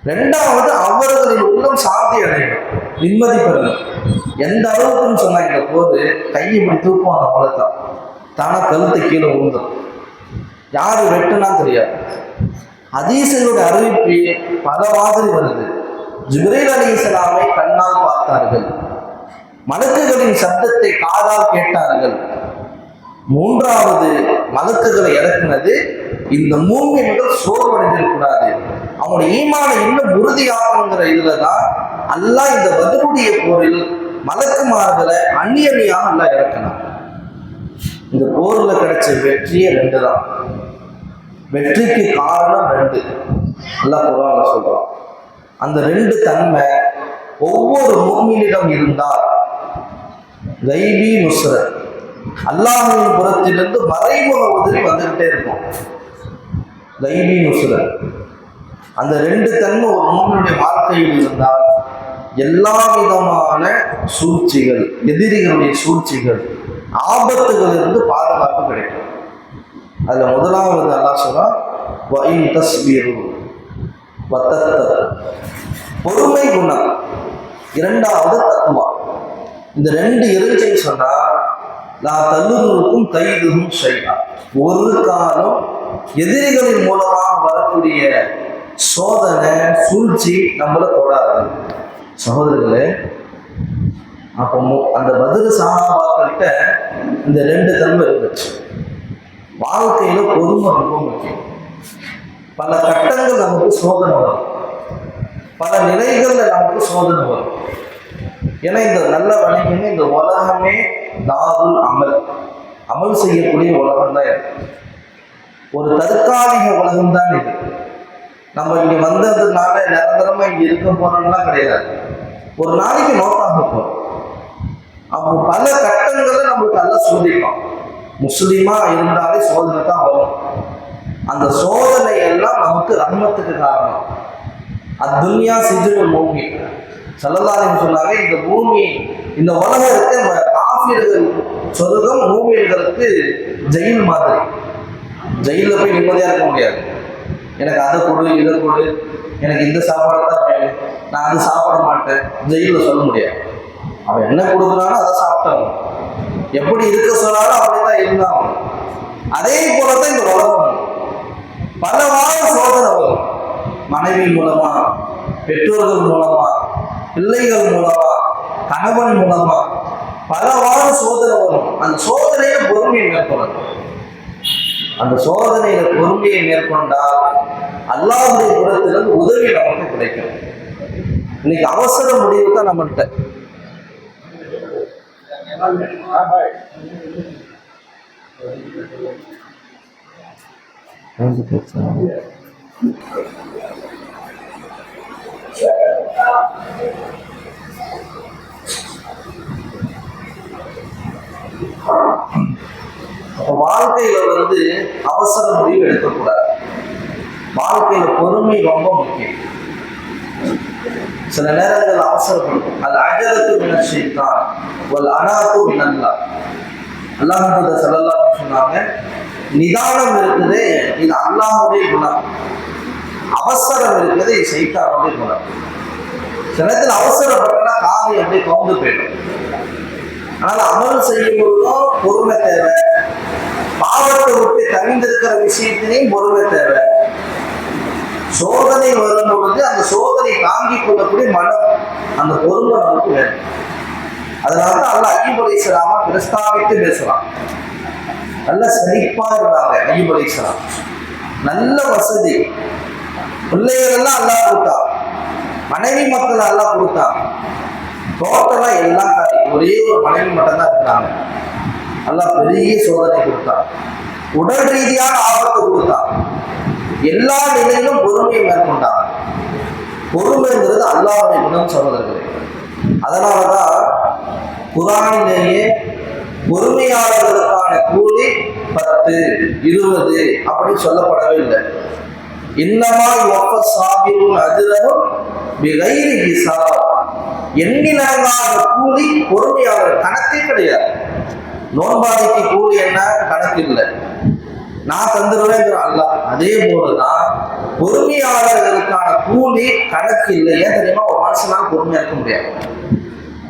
2வது அவர்களின் உள்ளம் சாந்தி அடையும், நிம்மதி பெறணும். எந்த அளவுக்குன்னு சொன்னா இந்த போது கையை இப்படி தூக்குவாங்க, மலத்தான் தானா கழுத்தை கீழே விழுந்துடும். யாரு வெட்டுனா தெரியாது. ஹதீஸுடைய அறிவிப்பு பல மாதிரி வருது. ஜிப்ரீல் அலைஹிஸ்ஸலாமை கண்ணால் பார்த்தார்கள், மலக்குகளின் சத்தத்தை காதால் கேட்டார்கள். 3வது மலக்குகளை இறக்குனது இந்த மூமின்கள் சோர்வடைந்திருக்கூடாது, அவனுடைய ஈமானை இன்னும் உறுதியாகுங்கிற இதுலதான் அல்லாஹ் இந்த பத்ருடைய போரில் மலக்குமார்களை அந்நியமையாக அல்லாஹ் இறக்கினான். இந்த போர்ல கிடைச்ச வெற்றியே 2 தான். வெற்றிக்கு காரணம் 2 அல்லாஹ் குர்ஆன்ல சொல்றான். அந்த 2 தன்மை ஒவ்வொரு மூமினிடம் இருந்தால் கைபி நுஸ்ரத், அல்லாஹ்வின் புறத்திலிருந்து மறைமுக உதவி வந்துகிட்டே இருக்கும். கைபி நுஸ்ரத், அந்த 2 தன்மை ஒரு மூமினுடைய வாழ்க்கையில் இருந்தால் எல்லா விதமான சூழ்ச்சிகள், எதிரிகளுடைய சூழ்ச்சிகள், ஆபத்துகளிலிருந்து பாதுகாப்பு கிடைக்கும். அதுல முதலாவது அல்லாஹ் சொல்றான், வ இன் தஸ்பீரு வ தத்தகு, பொறுமை குணம். 2வது தக்வா. இந்த 2 இருந்துச்சுன்னு சொன்னா நான் தல்லுருக்கும் கைதுகும் ஷைஆ, ஒரு காலம் எதிரிகளின் மூலமாக வரக்கூடிய சோதனை சூழ்ச்சி நம்மளை தொடாது. சகோதரர்களே, அப்போ அந்த பத்ர் சஹாபாக்கள்கிட்ட இந்த 2 தன்மை இருந்துச்சு. வாழ்க்கையில பொறுமை ரொம்ப முக்கியம். பல கட்டங்கள் நமக்கு சோதனை வரும், பல நிலைகள்ல நமக்கு சோதனை வரும். ஏன்னா இந்த நல்ல வணிகமே, இந்த உலகமே தாருல் அமல், அமல் செய்யக்கூடிய உலகம் தான் இருக்கு. ஒரு தற்காலிக உலகம் தான் இது. நம்ம இங்க வந்ததுனால நிரந்தரமா இங்க இருக்க போறோம்லாம் கிடையாது. ஒரு நாளைக்கு நோட்டாக போறோம். அப்போ பல கட்டங்களை நம்மளுக்கு நல்லா சோதிக்கும். முஸ்லீமா இருந்தாலே சோதனை தான் வரும். அந்த சோதனை எல்லாம் நமக்கு ரஹ்மத்துக்கு காரணம். அத்துன்யா சிஜ்னுல் மூமின், ஸல்லல்லாஹு அலைஹி சொன்னாங்க, இந்த பூமி, இந்த உலகத்துக்கு காஃபிர்கள் சொர்க்கம், மூமின்களுக்கு ஜெயில் மாதிரி. ஜெயிலில் போய் நிம்மதியாக இருக்க முடியாது. எனக்கு அதை கொடு, இதை கொடு, எனக்கு இந்த சாப்பாடு தான் வேணும், நான் அது சாப்பிட மாட்டேன், ஜெயிலில் சொல்ல முடியாது. அவன் என்ன கொடுக்குறானோ அதை சாப்பிட்டாங்க. எப்படி இருக்க சொன்னாலும் அப்படித்தான் இருந்தாங்க. அதே போலதான் இந்த உலகம். பலவாறு சோதனை வரும். மனைவி மூலமா, பெற்றோர்கள் மூலமா, பிள்ளைகள் மூலமா, கணவன் மூலமா பலவாறு சோதனை வரும். அந்த சோதனையில பொறுமையை மேற்கொள்ளணும். அந்த சோதனையில பொறுமையை மேற்கொண்டால் அல்லாஹ்வுடைய புறத்திலிருந்து உதவி நமக்கு கிடைக்கும். இன்னைக்கு அவசர முடிவு தான் நம்மகிட்ட. வாழ்க்கையில அவசர முடிவு எடுக்கக்கூடாது. வாழ்க்கையில பொறுமை ரொம்ப முக்கியம். சில நேரங்கள் அவசரப்படும். அது அஜலத்து மினஷ் ஷைத்தான் வல் அனாத்து மினல்லாஹ். அல்லாஹ் ஸல்லல்லாஹு அலைஹி சொன்னாங்க, நிதானம் இருக்குது இது அல்லாஹ்வுடைய குணம், அவசரம் இருக்குது இது ஷைத்தானுடைய குணம். சில நேரத்தில் அவசரப்பட்டா காதை அப்படியே கவுந்து போயிடும். ஆனால் அமல் செய்யும் பொழுதும் பொறுமை தேவை. பாவத்தை விட்டு தவிர்ந்திருக்கிற விஷயத்திலையும் பொறுமை தேவை. சோதனை வரும் பொழுது அந்த சோதனை தாங்கிக் கொள்ளக்கூடிய மனம், அந்த பொறுமை நமக்கு வேணும். அதனாலதான் அல்லாஹ் அய்யூப் அலைஹிஸ்ஸலாம பிரஸ்தாபித்து பேசலாம். நல்ல செழிப்பா இருந்தாங்க அய்யூப் அலைஹிஸ்ஸலாம். நல்ல வசதி, பிள்ளைகள் எல்லாம் அல்லாஹ் கொடுத்தான், மனைவி மக்கள் அல்லாஹ் கொடுத்தான், டோட்டலா எல்லாம் காட்டி ஒரே ஒரு மனைவி மட்டும் தான் இருக்கிறாங்க. அல்லாஹ் பெரிய சோதனை கொடுத்தான், உடல் ரீதியான ஆபத்தை கொடுத்தான். எல்லா நிலையிலும் பொறுமையை மேற்கொண்டாங்க. பொறுமைங்கிறது அல்லாஹ்வுடைய குணம் சகோதரர்களே. அதனாலதான் குர்ஆனிலேயே பொறுமையாளர்களுக்கான கூலி 10, 20 அப்படி சொல்லப்படவே இல்லை. இன்னமா யுவஃபஸ் ஸாபிரூன அஜ்ரஹும் பிகைரி ஹிசாப். எண்ணிலடங்காத கூலி பொறுமையாளர், கணக்கே கிடையாது. நோன்பாளிக்கு கூலி என்ன கணக்கு இல்லை, நான் தந்துருவேங்கிற அல்லாஹ். அதே போலதான் பொறுமையாளர்களுக்கான கூலி கணக்கு இல்லை. ஏன் தெரியுமா? ஒரு மனுஷனால பொறுமையா இருக்க முடியாது.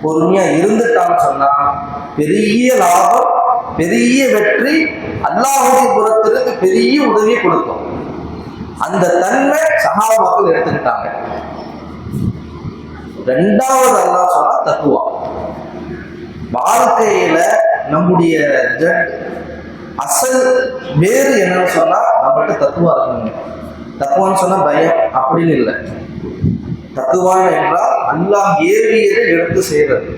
பொறுமையா இருந்துட்டான்னு சொன்னா பெரிய லாபம், பெரிய வெற்றி, அல்லாஹ்வுடைய புறத்திலிருந்து பெரிய உதவியை கொடுக்கும். அந்த தன்மை சஹாபாக்கள் எடுத்துக்கிட்டாங்க. ரெண்டாவது அல்லாஹ் சொன்னா தக்குவா. வாழ்க்கையில நம்முடைய அசல் வேறு என்னன்னு சொன்னா நம்மகிட்ட தக்குவா இருக்கணும். தக்குவான்னு சொன்னா பயம் அப்படின்னு இல்லை. தக்குவா என்றால் அல்லாஹ் ஏவியதை எடுத்து செய்யறது,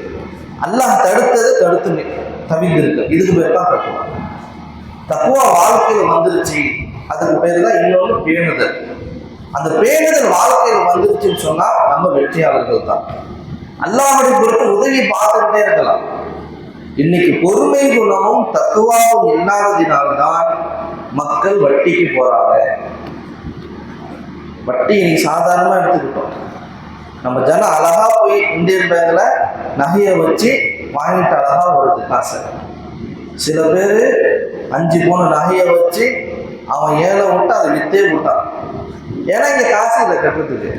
அல்லாஹ் தடுத்ததை தடுத்து தவிர்த்து, இதுக்கு பேர் தான் தக்குவா. தக்குவா வாழ்க்கையில் வந்துருச்சு, அதுக்கு பேர் தான் இன்னொன்று பேணுதல். அந்த பேணுதல் வாழ்க்கையில் வந்துருச்சுன்னு சொன்னா நம்ம வெற்றியாளர்கள் தான். அல்லாஹ்வுடைய பொறுத்து உதவி பார்த்துக்கிட்டே இருக்கலாம். இன்னைக்கு பொறுமை குணமும் தக்குவாவும் இல்லாததினால்தான் மக்கள் வட்டிக்கு போறாங்க. வட்டி இன்னைக்கு சாதாரணமா எடுத்துக்கிட்டோம். நம்ம ஜனம் அழகா போய் இந்தியன் பேங்க்ல நகையை வச்சு வாங்கிட்டு அழகா வருது காசு. சில பேர் 5 பவுன் நகையை வச்சு அவன் ஏழை விட்டு அதை வித்தே விட்டான். ஏன்னா இங்க காசு இல்லை கட்டுறதுக்கு.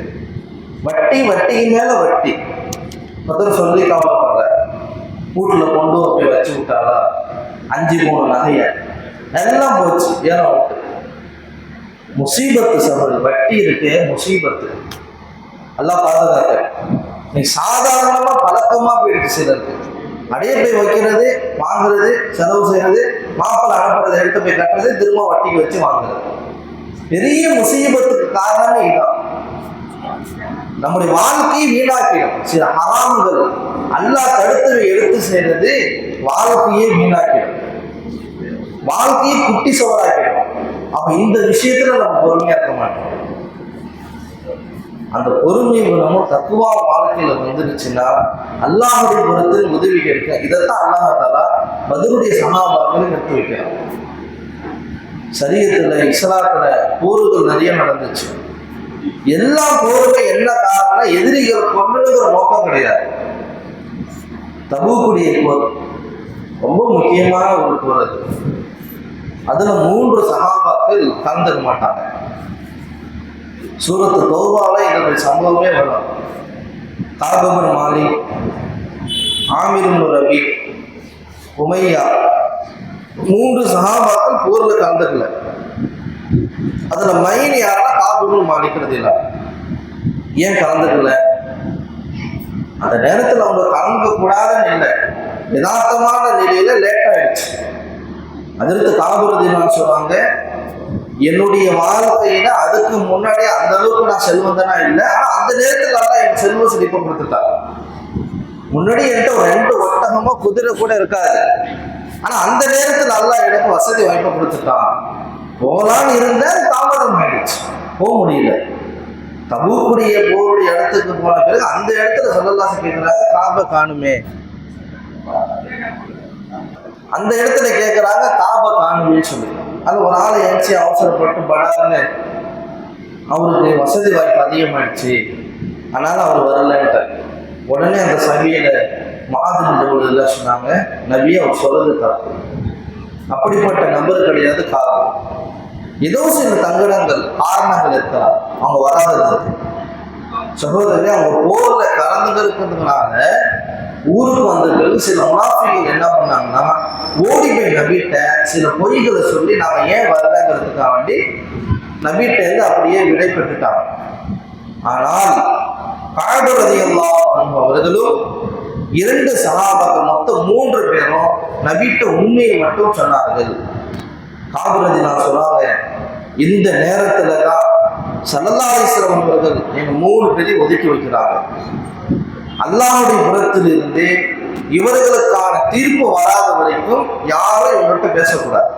வட்டி வட்டிக்கு மேல வட்டி. முதல்ல சொல்லி கவலைப்படுற, வீட்டுல கொண்டு போய் வச்சு விட்டாளா 5 பவுன் நகைய எல்லாம் போச்சு ஏழை விட்டு. முசீபத்து சொல்றது வட்டி இருக்கு, முசீபத்து. எல்லாம் பாதுகாக்க நீ சாதாரணமா பழக்கமா போயிடுச்சு. சிலருக்கு அப்படியே போய் வைக்கிறது, வாங்குறது, செலவு செய்யறது, மாப்பிள்ளை அனுப்புறதை எடுத்து போய் கட்டுறது, திரும்ப வட்டிக்கு வச்சு வாங்குறது. பெரிய முசீபத்துக்கு காரணமே இதுதான். நம்முடைய வாழ்க்கையை வீணாக்கிடும். சில ஹராம்கள் அல்லாஹ் தடுத்து எடுத்து செய்யறது வாழ்க்கையே வீணாக்கிடும், வாழ்க்கையை குட்டி சோறாக்கிடும். அப்ப இந்த விஷயத்துல நம்ம பொறுமையா இருக்க மாட்டோம். அந்த பொறுமை குணமும் தக்குவா வாழ்க்கையில வந்துருச்சுன்னா அல்லாஹ்வுடைய புறத்தில் உதவி கிடைக்கும். இதைத்தான் அல்லாஹ் தஆலா பத்ருடைய சஹாபாக்களை எடுத்து வைக்கிறான். சரியத்துல இஸ்லாத்துல போர்கள் நிறைய நடந்துச்சு. எல்லா போருமே என்ன காரணம்? எதிரிகள் கொண்டுங்கிற நோக்கம் கிடையாது. தபூக்குடைய போர் ரொம்ப முக்கியமான ஒரு போர். அதுல 3 சஹாபாக்கள் கலந்துக்க மாட்டாங்க. சூரத்து தௌபால இதனுடைய சம்பவமே வரும். காப் இப்னு மாலிக், ஆமிர் இப்னு ரபி, உமையா 3 சஹாபாக்கள் போர்ல கலந்துக்கல. அதுல மைன் யாருன்னா காபுல் மாலிக்கிறது இல்லை. ஏன் கலந்துக்கல? அந்த நேரத்தில் அவங்க கலந்துக்க கூடாதுன்னு இல்லை, யதார்த்தமான நிலையில லேட் ஆயிடுச்சு. அதற்கு காபுல் சொல்றாங்க, என்னுடைய வாழ்க்கையில அதுக்கு முன்னாடி அந்த அளவுக்கு நான் செல்வந்தனா இல்லை, ஆனா அந்த நேரத்துல என் செல்வ செழிப்பை கொடுத்துட்டாங்க. முன்னாடி என்கிட்ட ஒரு 2 ஒட்டகமோ குதிரை கூட இருக்காது, ஆனா அந்த நேரத்துல அல்லாஹ் எனக்கு வசதி வாய்ப்பை கொடுத்துட்டான். போலான்னு இருந்த தாமதம் ஆயிடுச்சு, போக முடியல. தபூக்குடைய போருடைய இடத்துக்கு போன பிறகு அந்த இடத்துல ஸல்லல்லாஹு அலைஹி கேட்கிறாங்க, காபை காணுமே. அந்த இடத்துல கேட்கிறாங்க, காபை காணுமே சொல்லி. அது ஒரு ஆளை எழுச்சி அவசரப்பட்டு படாதுன்னு, அவருக்கு வசதி வாய்ப்பு அதிகமாயிடுச்சு, அதனால அவர் வரலன்ட்டு. உடனே அந்த சபையில மாதிரி சொன்னாங்க, நபியை அவர் சொல்றது தப்பு, அப்படிப்பட்ட நபர் கிடையாது காரணம். ஏதோ சில தங்கடங்கள் காரணங்கள் இருக்கலாம் அவங்க வராததுக்கு. சகோதரர்களே, அவங்க போர்ல கலந்துக்கிறதுனால ஊருக்கு வந்தவர்கள் சில முனாஃபிகள் என்ன பண்ணாங்கன்னா, ஓடி போய் நபிட்ட சில பொய்களை சொல்லி நாம ஏன் வரலங்கிறதுக்காக வேண்டி நபிட்ட இருந்து அப்படியே விடை பெற்றுட்டாங்க. ஆனால் கஅப் ரலியல்லாஹு அன்ஹு அவர்களும் 2 சஹாபாக்கள் மொத்தம் 3 பேரும் நபிட்ட உண்மையை மட்டும் சொன்னார்கள். கஅப் ரலியல்லாஹு சொல்றாங்க, இந்த நேரத்துல தான் ஸல்லல்லாஹு அலைஹி வஸல்லம் அவர்கள் எங்க 3 பேரையும் ஒதுக்கி வைக்கிறாங்க. அல்லாஹ்வுடைய புறத்தில் இருந்து இவர்களுக்கான தீர்ப்பு வராத வரைக்கும் யாரும் இவங்கள்ட்ட பேசக்கூடாது.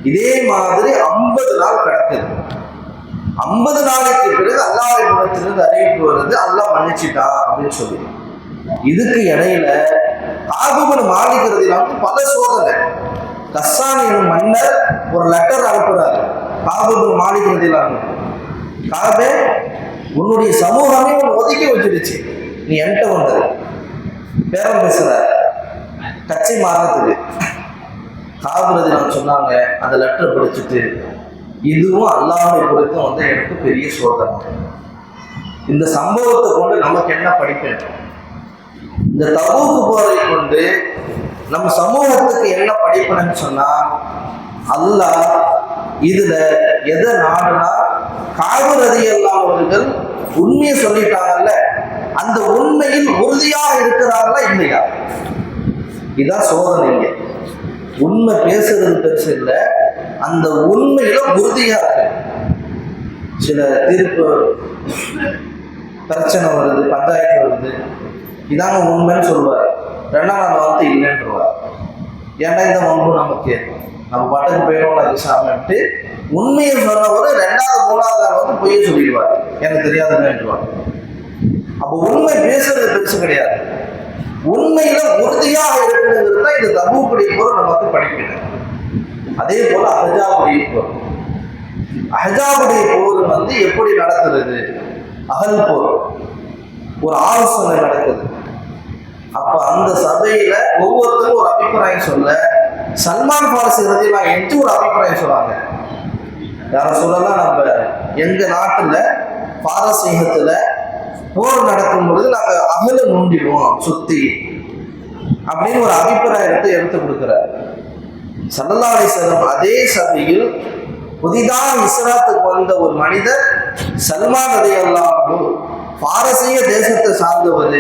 இதே மாதிரி 50 நாள் கிடக்குது. 50 நாளைக்கு பிறகு அல்லாஹ்வுடைய புறத்திலிருந்து அறிவிப்பு வருது, அல்லாஹ் மன்னிச்சிட்டா அப்படின்னு சொல்லி. இதுக்கு இடையில காபுல் மாலிக் ரலியல்லாஹு பல சோதனை. கஸ்ஸான் எனும் மன்னர் ஒரு லெட்டர் அனுப்புறாரு காபுல் மாலிக் ரலியல்லாஹு, காபே உன்னுடைய சமூகமே உன் ஒதுக்கி வச்சிருச்சு, நீ என்கிட்ட வந்தது பேரம் பேசுற கட்சி மாறதுக்கு. காபுல் ரலியல்லாஹு சொன்னாங்க, அந்த லெட்டர் படிச்சுட்டு, இதுவும் அல்லாஹ்வுடைய புறத்தும் வந்து எனக்கு பெரிய சோதனை. இந்த சம்பவத்தை கொண்டு நமக்கு என்ன படிப்பேன்? இந்த தபூக்கு போரை கொண்டு நம்ம சமூகத்துக்கு என்ன படிப்பேன்னு சொன்னா, அல்லாஹ் இதுல எதை நாடுனா, கஅப் ரலியல்லாஹு அவர்கள் உண்மையை சொல்லிட்டாங்கல்ல, அந்த உண்மையில் உறுதியாக இருக்கிறாங்களா இல்லையா, இதான் சோதனைங்க. உண்மை பேசுறது பெருசு இல்லை, அந்த உண்மையில உறுதியா இருக்கு. சில தீர்ப்பு பிரச்சனை வருது, பஞ்சாயத்து வருது, இதாங்க உண்மைன்னு சொல்லுவார், 2ஆம் நாள் வந்து இல்லைன்றவார். ஏன்னா இந்த வம்பு நமக்கு, நம்ம பாட்டுக்கு போயிடும் விசாமிட்டு உண்மையை சொன்னவர் 2வது 3வது நாள் வந்து பொய்ய சொல்லிடுவார், எனக்கு தெரியாதுன்னுவார். அப்போ உண்மை பேசுறது பெருசு கிடையாது, உண்மையில உறுதியாக இருக்கிறது தான் இந்த தபூக்குடைய போர் நமக்கு படிக்கணும். அதே போல அஹ்ஸாபுடைய போர், அஹ்ஸாபுடைய போர் வந்து எப்படி நடக்கிறது? அகல் போர், ஒரு ஆலோசனை நடக்குது. அப்ப அந்த சபையில ஒவ்வொருத்தரும் ஒரு அபிப்பிராயம் சொல்ல, சல்மான் பாரசி ரலியல்லாஹு அன்ஹு ஒரு அபிப்பிராயம் சொல்றாங்க. யார சொல்லலாம், நம்ம எங்க நாட்டுல பாரசீகத்துல போர் நடக்கும் பொழுது நாங்க அகல நோண்டிடுவோம் சுத்தி அப்படின்னு ஒரு அபிப்பிராயத்தை எடுத்து கொடுக்கிறார். ஸல்லல்லாஹு அலைஹி வஸல்லம் அதே சபையில் புதிதாக இஸ்லாத்துக்கு வந்த ஒரு மனிதர் சல்மான் ரலியல்லாஹு அன்ஹு, பாரசீக தேசத்தை சார்ந்தவர்,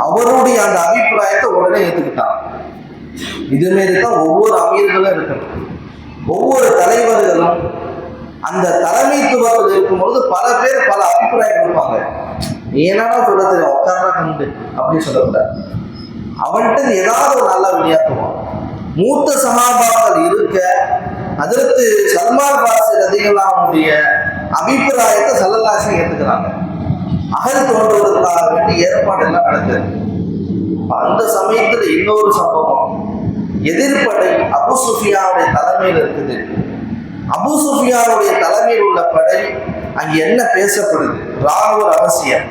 அவருடைய அந்த அபிப்பிராயத்தை உடனே ஏற்றுக்கிட்டான். இதுமாரி தான் ஒவ்வொரு அமீர்களும் இருக்கணும். ஒவ்வொரு தலைவர்களும் அந்த தலைமைத்துவத்தில் இருக்கும்பொழுது பல பேர் பல அபிப்பிராயம் கொடுப்பாங்க. ஏன்னா சொல்ல தெரியும், உட்கார்றா கண்டு அப்படின்னு சொல்லக்கூடாது. அவன்கிட்ட ஏதாவது ஒரு நல்லா விளையாட்டுவான். மூத்த சஹாபாக்கள் இருக்க அதற்கு சல்மான் பாரசி ரலியல்லாஹுடைய அபிப்பிராயத்தை ஸல்லல்லாஹு அலைஹி ஏற்றுக்கிறாங்க. அகல் தோன்றுவதற்காக வேண்டி ஏற்பாடு எல்லாம் நடக்குது. அந்த சமயத்துல இன்னொரு சம்பவம், எதிர்ப்படை அபு சுஃபியானுடைய தலைமையில் இருக்குது. அபு சுஃபியானுடைய தலைமையில் உள்ள படை அங்க என்ன பேசப்படுது, ராணுவ ரகசியம்,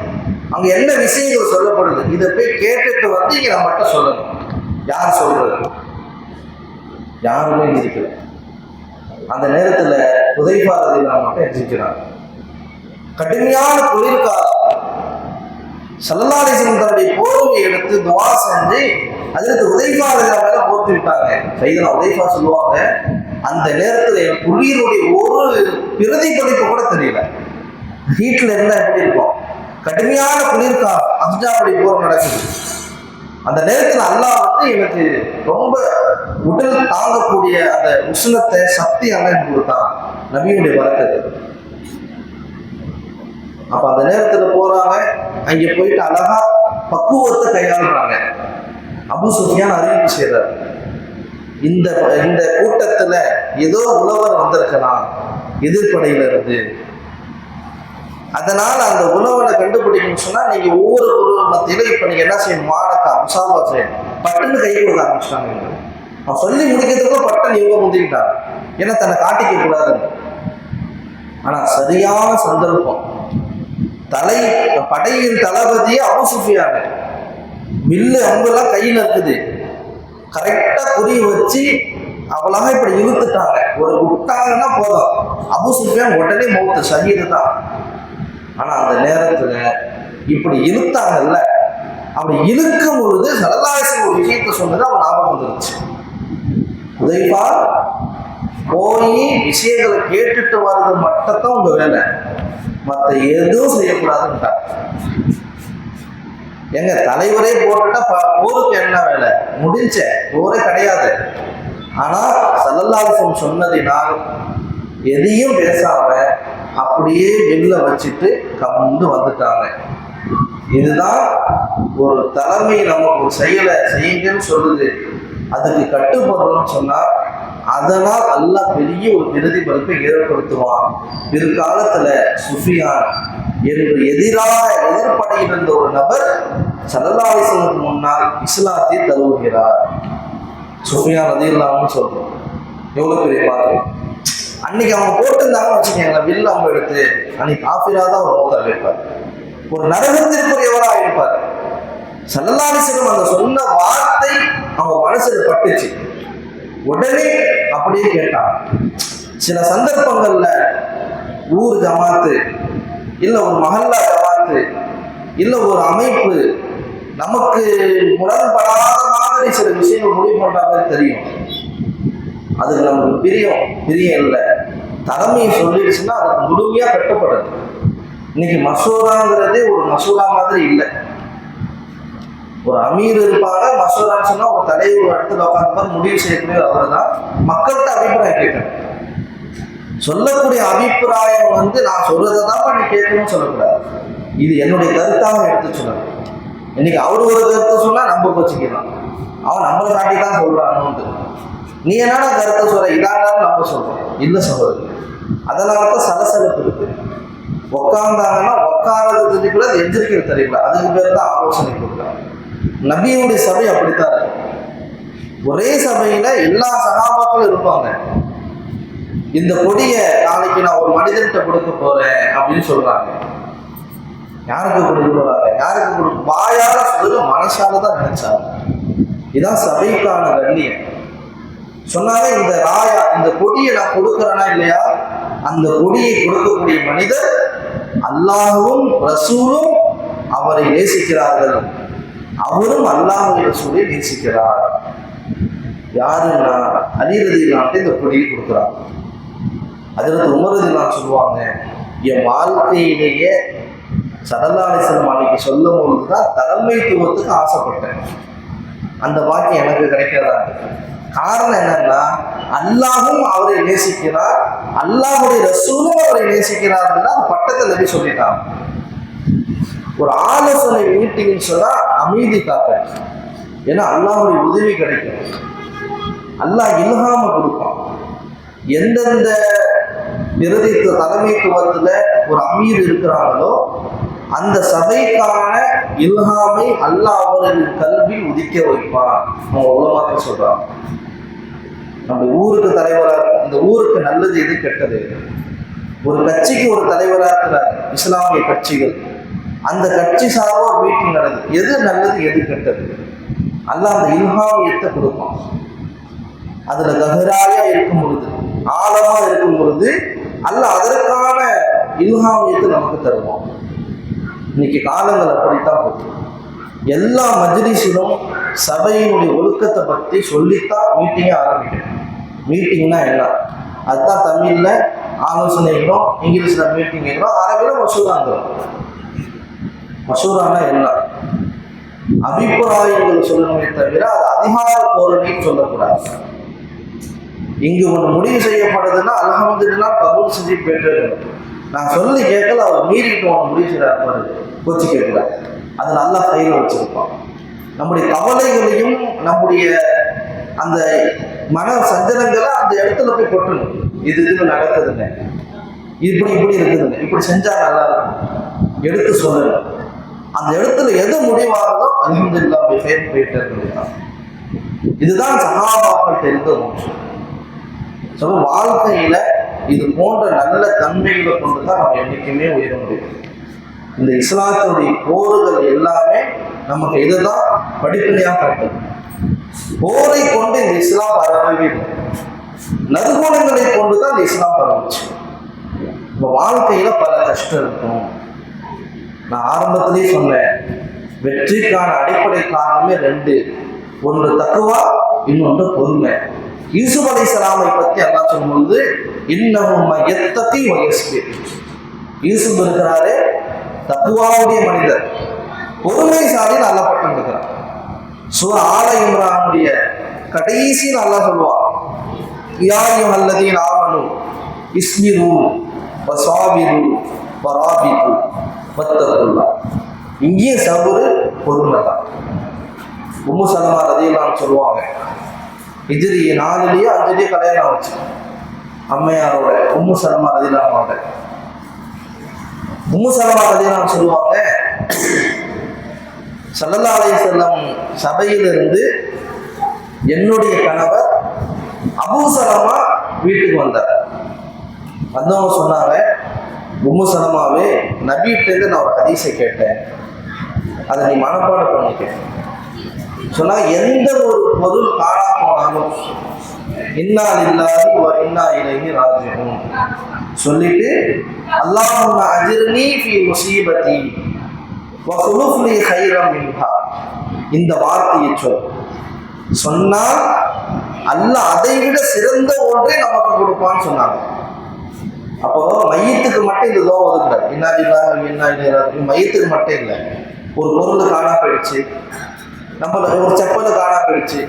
அங்க என்ன விஷயங்கள் சொல்லப்படுது, இதை போய் கேட்டுட்டு வந்து இங்க நம்மகிட்ட சொல்லணும். யார் சொல்றது? யாருமே இருக்கல. அந்த நேரத்துல ஹுதைஃபா ரலியல்லாஹு மட்டும் எந்திரிக்கிறாங்க. கடுமையான குளிர்காலம். ஸல்லல்லாஹு அலைஹி வஸல்லம் தன்னுடைய போர்வை எடுத்து துவா செஞ்சு அதற்கு ஹுதைஃபா ரலியல்லாஹு மேல போட்டு விட்டாங்க. சையதுனா ஹுதைஃபா சொல்லுவாங்க, அந்த நேரத்துல குளிருடைய ஒரு பிரதிபலிப்பு கூட தெரியல. ஹீட்ல இருந்தா எப்படி இருக்கும்? கடுமையான குளிர்காலம், அப்ஜாபடி போர் நடக்குது. அந்த நேரத்தில் அல்லாஹ் வந்து எனக்கு ரொம்ப உடல் தாங்கக்கூடிய அந்த உஷ்ணத்தை சக்தி அல்லாஹ் கொடுத்தான், நபியுடைய வரக்கத்து. அப்ப அந்த நேரத்துல போறாங்க, அங்க போயிட்டு அழகா பக்குவத்தை கையாளுறாங்க. அபூ சுஃபியான் அறிவிப்பு செய்றார், இந்த இந்த கூட்டத்துல ஏதோ உழவர் வந்திருக்கலாம் எதிர்ப்படையில இருந்து, அதனால அந்த உணவனை கண்டுபிடிக்கணும்னு சொன்னா நீங்க ஒவ்வொரு மத்தியில இப்ப நீங்க என்ன செய்யணும், மானக்கா முசாபா செய்யணும். பட்டுன்னு கை கொடுக்க ஆரம்பிச்சிட்டாங்க. அவன் சொல்லி முடிக்கிறதுக்குள்ள பட்டன் இவங்க முந்திக்கிட்டாங்க, ஏன்னா தன்னை காட்டிக்க கூடாதுன்னு. ஆனா சரியான சந்தர்ப்பம், படையின் தளபதியே அபூ சுஃபியான், வில்லு அம்பெல்லாம் கையில இருக்குது, கரெக்டா குறி வச்சு அவளாக இப்படி இழுத்துட்டாங்க. ஒரு விட்டாங்கன்னா போதும், அபூ சுஃபியான் உடனே மௌத்து, ஷஹீது தான். ஆனா அந்த நேரத்துல இப்படி இழுத்தாங்கல்ல, அப்படி இழுக்கும் பொழுது ஸல்லல்லாஹு அலைஹி வஸல்லம் ஒரு விஷயத்தை சொன்னது அவன் ஞாபகம் வந்துருச்சு. உதைஃபா, போய் விஷயங்களை கேட்டுட்டு வர்றது மட்டும்தான் உங்க வேலை, மற்ற எதுவும் செய்யக்கூடாதுன்னுட்டாங்க. எங்க தலைவரே போட்டுட்டா போருக்கு என்ன வேலை, முடிஞ்ச போரே கிடையாது. ஆனா ஸல்லல்லாஹு அலைஹி வஸல்லம் சொன்னதினால் எதையும் பேசாம அப்படியே வெளில வச்சுட்டு கம்முன்னு வந்துட்டாங்க. இதுதான் ஒரு தலைமை நமக்கு ஒரு செயலை செய்யுங்கன்னு சொல்லுது, அதுக்கு கட்டுப்படுறோம்னு சொன்னா அதனால் அல்லாஹ் பெரிய ஒரு பிரதிபலிப்பை ஏற்படுத்துவான். பிற்காலத்துல சுஃபியான் என்று எதிர்ப்படையில் இருந்த ஒரு நபர் ஸல்லல்லாஹு அலைஹி வஸல்லம் முன்னால் இஸ்லாத்தை தழுவுகிறார். சுஃபியான் ரலியல்லாஹு சொல்றோம், எவ்வளவு பெரிய பாக்கியம். அன்னைக்கு அவங்க போட்டிருந்தாங்கன்னு வச்சுக்கோங்களேன், வில்லு அவங்க எடுத்து அன்னைக்கு காஃபிரா தான் ஒரு மௌத்தா இருப்பார், ஒரு நரகத்திற்குரியவராக இருப்பார். ஸல்லல்லாஹு அலைஹி வஸல்லம் அந்த சொன்ன வார்த்தை அவங்க மனசுல பட்டுச்சு, உடனே அப்படியே கேட்டான். சில சந்தர்ப்பங்கள்ல ஊர் ஜமாத்து இல்ல ஒரு மஹல்லா ஜமாத்து இல்ல ஒரு அமைப்பு நமக்கு முரண்படாத மாதிரி சில விஷயங்கள் முடிவு பண்ற மாதிரி தெரியும், அது நமக்கு பிரியம் இல்லை. தலைமையை சொல்லிடுச்சுன்னா அதுக்கு முழுமையா கட்டுப்படுது. இன்னைக்கு மசூராங்கிறதே ஒரு மசூரா மாதிரி இல்லை. ஒரு அமீர் இருப்பாங்க, மசூரான்னு சொன்னா ஒரு தலைவர் ஒரு இடத்துல உட்காந்து முடிவு செய்யக்கூடிய அவர் தான். மக்கள்கிட்ட அபிப்பிராயம் கேட்கணும். சொல்லக்கூடிய அபிப்பிராயம் வந்து நான் சொல்றதை தான் நீ கேட்கணும்னு சொல்லக்கூடாது, இது என்னுடைய கருத்தாக எடுத்து சொல்லணும். இன்னைக்கு அவரு ஒரு கருத்து சொன்னா நம்ம வச்சுக்கலாம், அவன் நம்மளை காட்டி தான் சொல்றான்னு. நீ என்னடா கருத்தை சொல்ற, இதானாலும் நம்ம சொல்றோம் இல்லை சொல்றது. அதனாலதான் சலசலப்பு இருக்கு. உட்கார்ந்தாங்கன்னா உட்காரது கூட எந்திரிக்கிறது தெரியல, அதுக்கு பேர் தான் ஆலோசனை கொடுக்குறாங்க. நபியுடைய சபை அப்படித்தான் இருக்கு. ஒரே சபையில எல்லா சகாபாக்களும் இருப்பாங்க. இந்த கொடியை நாளைக்கு நான் ஒரு மனிதன்கிட்ட கொடுக்க போறேன் அப்படின்னு சொல்றாங்க. யாருக்கு கொடுக்க போறாங்க, யாருக்கு கொடுக்க, வாயால சொல்ல மனசால தான் நினைச்சாங்க. இதான் சபைக்கான கண்ணியம். சொன்னாங்க இந்த ராயா, இந்த கொடியை நான் கொடுக்கறேனா இல்லையா, அந்த கொடியை கொடுக்கக்கூடிய மனிதர் அல்லாஹ்வும் ரசூலும் அவரை நேசிக்கிறார்கள், அவரும் அல்லாஹ்வை ரசூலை நேசிக்கிறார். யாருன்னா அலி ரலியல்லாஹு அன்ஹு இந்த கொடியை கொடுக்குறாங்க. ஹஜ்ரத் உமர் ரலியல்லாஹு அன்ஹு சொல்லுவாங்க, என் வாழ்க்கையிலேயே ஸல்லல்லாஹு அலைஹி வஸல்லம் அன்னைக்கு சொல்லும் பொழுதுதான் தலைமைத்துவத்துக்கு ஆசைப்பட்டேன். அந்த பாக்கியம் எனக்கு கிடைக்கிறதா. காரணம் என்னன்னா அல்லாஹும் அவரை நேசிக்கிறார், அல்லாஹுடைய ரசூலும் அவரை நேசிக்கிறார். அந்த பட்டத்தை நபி சொல்லிட்டான். ஒரு ஆலோசனை மீட்டிங்னு சொன்னா அமைதி காக்க, ஏன்னா அல்லாஹுடைய உதவி கிடைக்கும், அல்லாஹ் இல்ஹாம கொடுப்பான். எந்தெந்த தலைமைத்துவத்துல ஒரு அமீர் இருக்கிறாங்களோ அந்த சபைக்கான இல்ஹாமை அல்லாஹ் அவர்களின் கல்வியில் உதிக்க வைப்பான். அவங்க உலமாக்கள் சொல்றாங்க. நம்ம ஊருக்கு தலைவராக, இந்த ஊருக்கு நல்லது எது கெட்டது, ஒரு கட்சிக்கு ஒரு தலைவராக இருக்கிறார், இஸ்லாமிய கட்சிகள், அந்த கட்சி சார்பாக ஒரு மீட்டிங் நடக்குது, எது நல்லது எது கெட்டது, அல்லாஹ் அந்த இல்ஹாமியத்தை கொடுப்பான். அதுல கஹராயா இருக்கும் பொழுது, ஆழமா இருக்கும் பொழுது அல்லாஹ் அதற்கான இல்ஹாமியத்தை நமக்கு தருவான். இன்னைக்கு காலங்கள் அப்படித்தான் போகுது. எல்லா மஜ்லிஸிலும் சபையினுடைய ஒழுக்கத்தை பற்றி சொல்லித்தான் மீட்டிங்கே ஆரம்பிக்கும். மீட்டிங்னா என்ன, அதுதான் தமிழ்ல ஆலோசனைகளும் இங்கிலீஷில் மீட்டிங்களும் அரபியில் மசூராங்கிறோம். மசூரானா என்ன? அபிப்பிராயங்கள் சொல்லணுமே தவிர அது அதிகார கோரணின்னு சொல்லக்கூடாது. இங்கு ஒன்று முடிவு செய்யப்படுதுன்னா அல்ஹம்துலில்லாஹ் கபூல் செஞ்சு பெற்றுக்கணும். நான் சொல்லி கேட்கல, அவர் மீறிட்டு ஒன்று முடிவு செய்யறாரு, கொச்சி கேட்கக்கூடாது. அது நல்லா கையில் வச்சிருப்பான். நம்முடைய கவலைகளையும் நம்முடைய அந்த மன சஞ்சலங்களை அந்த இடத்துல போய் கொட்டணும். இது நடக்குதுங்க, இப்படி இருக்குதுங்க, இப்படி செஞ்சா நல்லா இருக்கும் எடுத்து சொல்லணும். அந்த இடத்துல எது முடிவாகிறதோ அல்ஹம்துலில்லாஹ் போயிட்டு இருக்க. இதுதான் சஹாபாக்கள் தெரிந்த ஒன்று. சொல்ல வாழ்க்கையில இது போன்ற நல்ல தன்மைகளை கொண்டுதான் நம்ம என்னைக்குமே உயர முடியும். இந்த இஸ்லாத்தினுடைய போர்கள் எல்லாமே நமக்கு இதுதான் படிப்படியாக காட்டும். போரை கொண்டு இந்த இஸ்லாம் பரவவே இல்லை, நற்குணங்களை கொண்டுதான் இந்த இஸ்லாம் பரவுச்சு. நம்ம வாழ்க்கையில பல கஷ்டம் இருக்கும். நான் ஆரம்பத்திலேயே சொன்னேன், வெற்றிக்கான அடிப்படை காரணமே ரெண்டு. ஒன்று தக்குவா, இன்னொன்று பொறுமை. யூசுப் அலைஹிஸ்ஸலாமை பத்தி அல்லாஹ் சொல்லும்போது இன்னஹும் யத்தகி வ யஸ்பிர். யூசுப் இருக்கிறாரு, தக்குவாவுடைய மனிதர், பொறுமைசாலின்னு அல்லாஹ் பட்டம் இருக்கிறார். சூரா ஆல இம்ரானுடைய கடைசியில் அல்லாஹ் சொல்லுவான், யா அய்யுஹல்லதீன ஆமனு இஸ்பிரு வ ஸாபிரு வ ராபிது வத்தகுல்லாஹ். இங்கே சபுரு பொறுமை தான். உம்மு சலமா ரலியல்லாஹு சொல்லுவாங்க, ஹிஜ்ரி 4லயோ 5லயோ கல்யாணம் ஆச்சு அம்மையாரோட, உம்மு சலமா ரலியல்லாஹு. உம்மு சலமா ரலியல்லாஹு சொல்லுவாங்க, ஸல்லல்லாஹு அலைஹி வஸல்லம் சபையிலிருந்து என்னுடைய கணவர் அபூ சலமா வீட்டுக்கு வந்தார். வந்தவங்க சொன்னாங்க, உம்மு சலமாவே, நபிகிட்ட நான் ஒரு ஹதீஸை கேட்டேன், அதை நீ மனப்பாடம் பண்ணிக்க. சொன்னா எந்த ஒரு பொருள் காணா போனாலும் இன்னா லில்லாஹி வ இன்னா இலைஹி ராஜிஊன் சொல்லிட்டு அல்லாஹும்ம அஜிர்னி ஃபீ முஸீபதி வ குலுஃப்லி கைரம் மின்ஹா, இந்த வார்த்தையை சொன்னா அல்லாஹ் அதை விட சிறந்த ஒன்றை நமக்கு கொடுப்பான்னு சொன்னாங்க. அப்போ மையத்துக்கு மட்டும் இந்த துஆ ஓதக்கூடாது. இன்னா லில்லாஹி வ இன்னா இலைஹி ராஜிஊன் மையத்துக்கு மட்டும் இல்லை. ஒரு பொருள் காணா போயிடுச்சு, நம்மள ஒரு செப்பல் காணா போயிடுச்சு,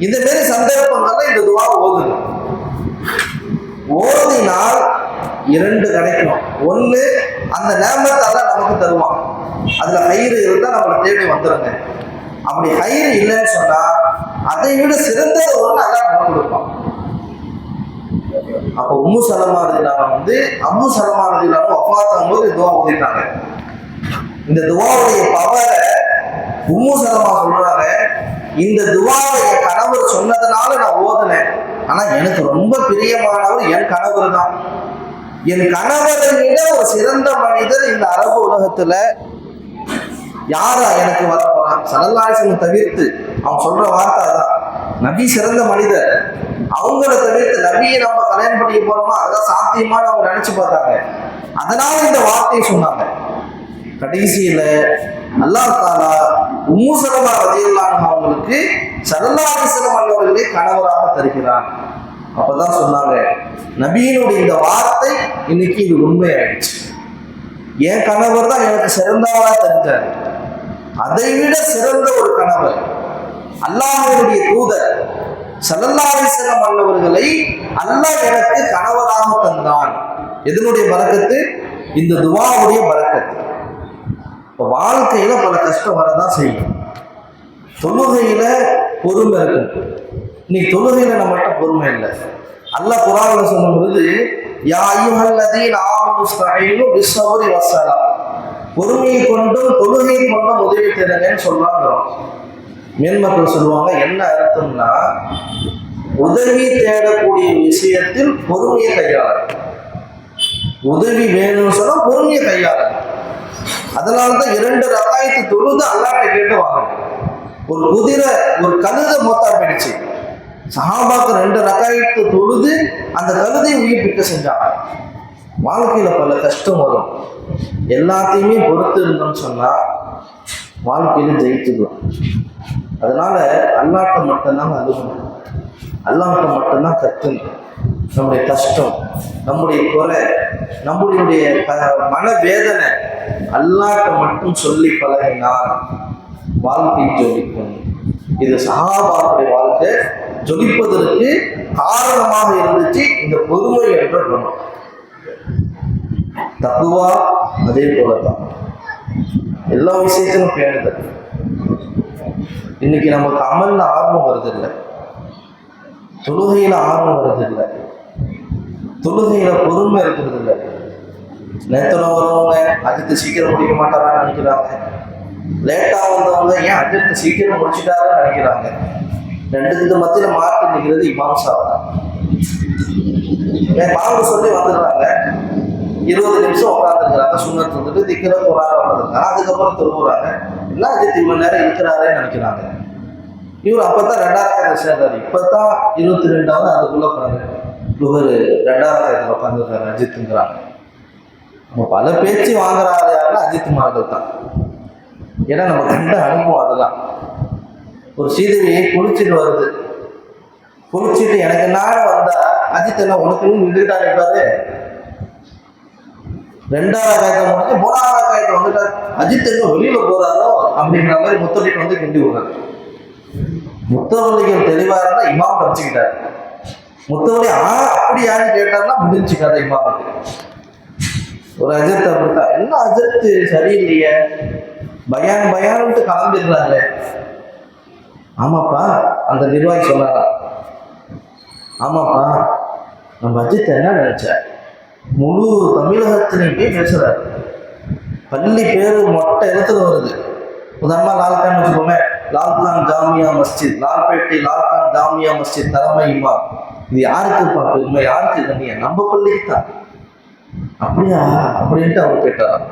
இந்த மாதிரி சந்தர்ப்பங்கள்ல இந்த துஆ ஓதுது. ஓதினால் இரண்டு கிடைக்கணும். ஒண்ணு, அந்த நேமத்தால நமக்கு தருவான், அதுல ஹைர் இருந்தா நம்மளை தேடி வந்துருங்க. அப்படி ஹைர் இல்லைன்னு சொன்னா அதை விட சிறந்த ஒன்று அல்லாஹ் நமக்கு கொடுப்பான். அப்போ உம்மு சலமா ரலியல்லாஹு அபூ சலமா ரலியல்லாஹு வஃபாத்தாகும் போது துஆ ஓதிட்டாங்க. இந்த துஆவுடைய பவரை உம்மு சலமா சொல்றாங்க, இந்த துஆவை என் கணவர் சொன்னதுனால நான் ஓதுனேன். ஆனா எனக்கு ரொம்ப பிரியமானவர் என் கணவர் தான். என் கணவரை விட ஒரு சிறந்த மனிதர் இந்த அரபு உலகத்துல யாரா எனக்கு வரப்போறான்? ஸல்லல்லாஹு அலைஹி வஸல்லம் தவிர்த்து அவன் சொல்ற வார்த்தை தான், நபி சிறந்த மனிதர், அவங்கள தவிர்த்து நபியை நம்ம கல்யாணம் பண்ணிக்க போறோமா அதான் சாத்தியமான அவங்க நினைச்சு பார்த்தாங்க. அதனால இந்த வார்த்தையை சொன்னாங்க. கடைசியில அல்லாஹ் தஆலா உம்மு சலமா ரலியல்லாஹு அன்ஹா அவங்களுக்கு ஸல்லல்லாஹு அலைஹி வஸல்லம் அவர்களை கணவராக தருகிறான். அப்பதான் சொன்னாங்க, நபியினுடைய இந்த வார்த்தை இன்னைக்கு இது உண்மையாயிடுச்சு. என் கணவர் தான் எனக்கு சிறந்தவரா தெரிஞ்சார், அதை விட சிறந்த ஒரு கணவர் அல்லாஹ்வுடைய தூதர் ஸல்லல்லாஹு அலைஹி வஸல்லம் அவர்களை அல்லாஹ் எனக்கு கணவராக தந்தான். எதனுடைய பரக்கத்து? இந்த துஆவுடைய பரக்கத்து. வாழ்க்கையில பல கஷ்டம் வரதான் செய்யும். தொழுகையில பொறுமை இருக்கும். இன்னைக்கு தொழுகையில நம்மகிட்ட பொறுமை இல்லை. அல்லாஹ் குர்ஆன்ல சொல்லும் பொழுது, யா அய்யுஹல்லதீன ஆமனு ஸ்தஈனு பிஸ்ஸப்ரி வஸ்ஸலா, பொறுமையை கொண்டும் தொழுகையை கொண்டும் உதவி தேடுங்கன்னு சொல்றாங்க. மேன்மக்கள் சொல்லுவாங்க, என்ன அர்த்தம்னா உதவி தேடக்கூடிய விஷயத்தில் பொறுமையை கையாள, உதவி வேணும்னு சொன்னா பொறுமையை கையாள. அதனாலதான் 2 ரக்காயத்து தொழுது அல்லாஹ்ட்ட கேட்டு வாங்கணும். ஒரு குதிரை ஒரு கழுதை மொத்தா போயிடுச்சு, சஹாபாக்கு 2 ரக்காயத்து தொழுது அந்த கழுதை உயிர்ப்பிக்க செஞ்சாங்க. வாழ்க்கையில பல கஷ்டம் வரும், எல்லாத்தையுமே பொறுத்து இருந்தோம்னு சொன்னா வாழ்க்கையில ஜெயிச்சுக்கலாம். அதனால அல்லாஹ்ட்ட மட்டும்தான் அழுகணும், அல்லாஹ்ட்ட மட்டும்தான் கத்துணும். நம்முடைய கஷ்டம், நம்முடைய குறை, நம்முடைய மனவேதனை அல்லாஹ்ட்ட மட்டும் சொல்லி பழகினால் வாழ்க்கை ஜொலிக்கும். இது சஹாபாவுடைய வாழ்க்கை ஜொலிப்பதற்கு காரணமாக இருந்துச்சு இந்த பொறுமை என்ற குணம். தக்குவா அதே போலதான் எல்லா விஷயத்திலும் பேணுதல். இன்னைக்கு நமக்கு அமல்ல ஆர்வம் வருதில்லை, தொழுகையில ஆர்வம் வருதில்லை, தொழுகையில பொறுமை இருக்கிறது இல்லை. நேரத்தில் வரவங்க அஜித்து சீக்கிரம் முடிக்க மாட்டாரான்னு நினைக்கிறாங்க. லேட்டா வந்தவங்க ஏன் அஜித்து சீக்கிரம் முடிச்சுட்டாருன்னு நினைக்கிறாங்க. ரெண்டுக்கு மத்தியில் மாற்றி நிற்கிறது இமாம் சாப் தான். பாவம் சொல்லி வந்துடுறாங்க, 20 நிமிஷம் உட்காந்துருக்குறாங்க, சுண்ணத்து வந்துட்டு திக்கிற குரான் உட்காந்துருக்காங்க, அதுக்கப்புறம் திரும்புறாங்க. இல்லை அஜித் இவ்வளவு நேரம் இருக்கிறாரேன்னு நினைக்கிறாங்க. இவர் அப்பதான் 2வது சேர்ந்தாரு, இப்பதான் 22வது அதுக்குள்ள உட்காந்து இவர் 2வது உட்காந்துருக்காரு அஜித்துங்கிறாங்க. நம்ம பல பேச்சு வாங்குறாரு யாருன்னா அஜித் மார்கள் தான். ஏன்னா நம்ம கண்ட அனுபவம் அதெல்லாம். ஒரு சீதேவியை குளிச்சுட்டு வருது, குளிச்சுட்டு எனக்கு நாட வந்தா அஜித் என்ன உனக்குன்னு நின்றுட்டா நிற்பாரு. 2வது முடிஞ்சு 3வது வந்துட்டார். அஜித் என்ன வெளியில போறாரோ அப்படின்ற மாதிரி முத்தொழிக்கு வந்து கிண்டி விடுறாரு. முத்தவள்ளிகள் தெளிவா இருந்தா இமாம் படிச்சுக்கிட்டாரு. முத்தவள்ளி அப்படி யாருன்னு கேட்டாருன்னா முடிஞ்சு கதை இமாமுக்கு. ஒரு அஜித் அப்படித்தான், என்ன அஜித் சரியில்லையே, பயான்ட்டு கிளம்பிடுறாரு. ஆமாப்பா அந்த நிர்வாகி சொன்னாரா, ஆமாப்பா நம்ம அஜித் என்ன நினைச்ச, முழு தமிழகத்திலையுமே பேசுறாரு, பள்ளி பேரு மொட்டை இடத்துல வருது. உதாரணமா லால்கான் வச்சுக்கோமே, லால்கான் ஜாமியா மஸ்ஜித், லால்பேட்டை லால்கான் ஜாமியா மஸ்ஜித் தலைமை இமாம். இது யாருக்குப்பா பெருமை, யாருக்கு கண்ணியா, நம்ம பள்ளிக்கு தான். அப்படியா அப்படின்ட்டு அவர் கேட்டார்.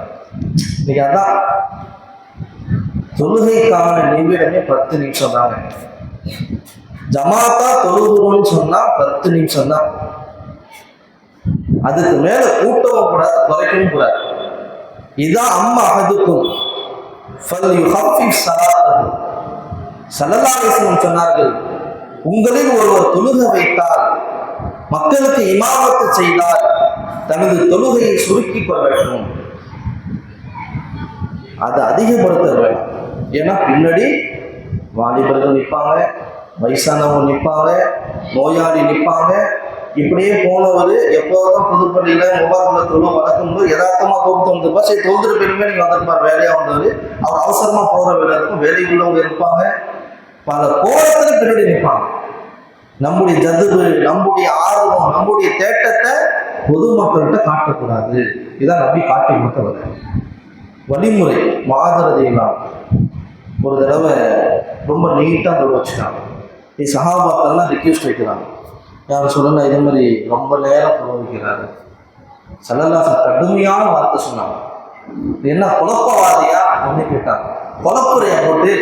இன்னைக்கு அதான் தொழுகைக்கான நிமிடமே 10 நிமிஷம் தாங்க. ஜமாத்தா தொழுகிறோம்னு சொன்னா 10 நிமிஷம் தான். அதுக்கு மேல கூட்டவும் கூடாது, குறைக்கவும் கூடாது. இதான் அம்மா அதுக்கும் சொன்னார்கள், உங்களில் ஒருவர் தொழுக வைத்தால், மக்களுக்கு இமாமத்து செய்தால் தனது தொழுகையை சுருக்கிக் கொள்ள வேண்டும், அதை அதிகப்படுத்த வேண்டும். ஏன்னா பின்னாடி வாலிபர்கள் நிற்பாங்க, வயசானவங்க நிற்பாங்க, நோயாளி நிற்பாங்க. இப்படியே போனவர் எப்போதான் புதுப்பள்ளியில மொபைல் தொழுவ வளர்க்கும்போது யதார்த்தமா தோற்று வந்துருப்பா. சரி தோல்ந்துட்டு பெருமே நீங்க வந்திருப்பார், வேலையா வந்தவர், அவர் அவசரமா போற வேலை இருக்கும், வேலைக்குள்ளவங்க இருப்பாங்க, பல கோலத்துல பின்னாடி நிற்பாங்க. நம்முடைய ஜதுபு, நம்முடைய ஆர்வம், நம்முடைய தேட்டத்தை பொதுமக்கள்கிட்ட காட்டக்கூடாது. இதான் நம்பி காட்டி கொடுத்தவர் வழிமுறை. மாதரதையெல்லாம் ஒரு தடவை ரொம்ப நீட்டாக தொழ வச்சுட்டாங்க. சஹாபாக்கள்லாம் ரிக்வெஸ்ட் வைக்கிறாங்க, யாரும் சொல்லலாம் இதே மாதிரி ரொம்ப நேரம் தொழ வைக்கிறாரு. ஸல்லல்லாஹு கடுமையான வார்த்தை சொன்னாங்க. என்ன குழப்பவாதியா அப்படின்னு கேட்டாங்க. குழப்புறையா போட்டு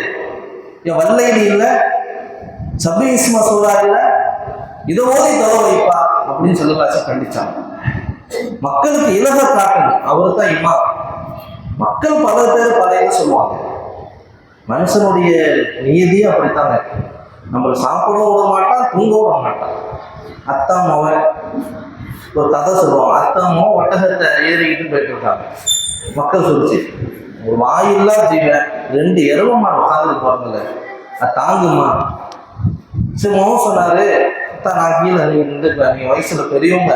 என் வல்லையில் இல்லை, சபி இஸ்மா சூரா இல்லை, இதை ஓதி தொழ வைப்பா அப்படின்னு ஸல்லல்லாஹு கண்டிச்சாங்க. மக்களுக்கு இலக காட்டணும், அவரு தான் இமாம். மக்கள் பல பேர் பல இதை சொல்லுவாங்க. மனுஷனுடைய நீதியே அப்படித்தாங்க. நம்மளை சாப்பிடவும் விட மாட்டான், தூங்க விட மாட்டான். அத்தாமாவன் ஒரு கதை சொல்லுவாங்க, அத்தாமாவும் ஒட்டகத்தை ஏறிக்கிட்டு போயிட்டு இருக்காங்க. மக்கள் சொல்லிச்சு, ஒரு வாயில்லா ஜீவன் 2 எருவமான உட்காந்துட்டு போறாங்கல்ல, அது தாங்குமா? சரி மோகம் சொன்னாரு, அத்தான் நான் கீழே இருந்துருக்கேன், நீங்க வயசுல பெரியவங்க,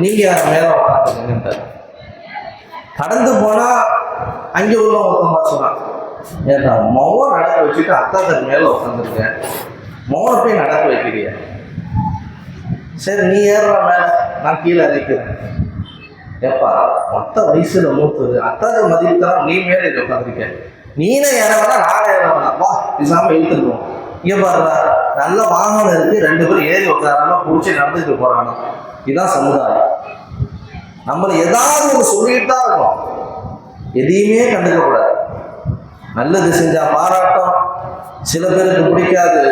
நீங்க மேல உட்காந்துருக்கீங்கன்ட்டாரு. கடந்து போனா அங்கே உள்ள ஒருத்தவங்க சொன்னான், ஏன்னா மௌனம் நடக்க வச்சுட்டு அத்தாத்துக்கு மேல உட்காந்துருக்கேன், மௌன போய் நடக்க வைக்கிறிய, சரி நீ ஏறுற மேல நான் கீழே இறக்கிறேன். எப்பா மொத்த வயசுல மூத்தது, அத்தாத மதிப்புதான் நீ மேல இதை உட்காந்துருக்க, நீனே ஏற வேணா நானே ஏற வேணா, வா இசாம இழுத்துருக்கோம். இங்க பாருடா, நல்ல வாகனம் இருக்கு, 2 பேரும் ஏறி உட்காராம பிடிச்சி நடந்துட்டு போறாங்க. இதுதான் சமுதாயம். நம்மளை ஏதாவது ஒன்று சொல்லிட்டு தான் இருக்கோம், எதையுமே கண்டுக்கக்கூடாது. நல்லது செஞ்சா பாராட்டம், சில பேருக்கு பிடிக்காது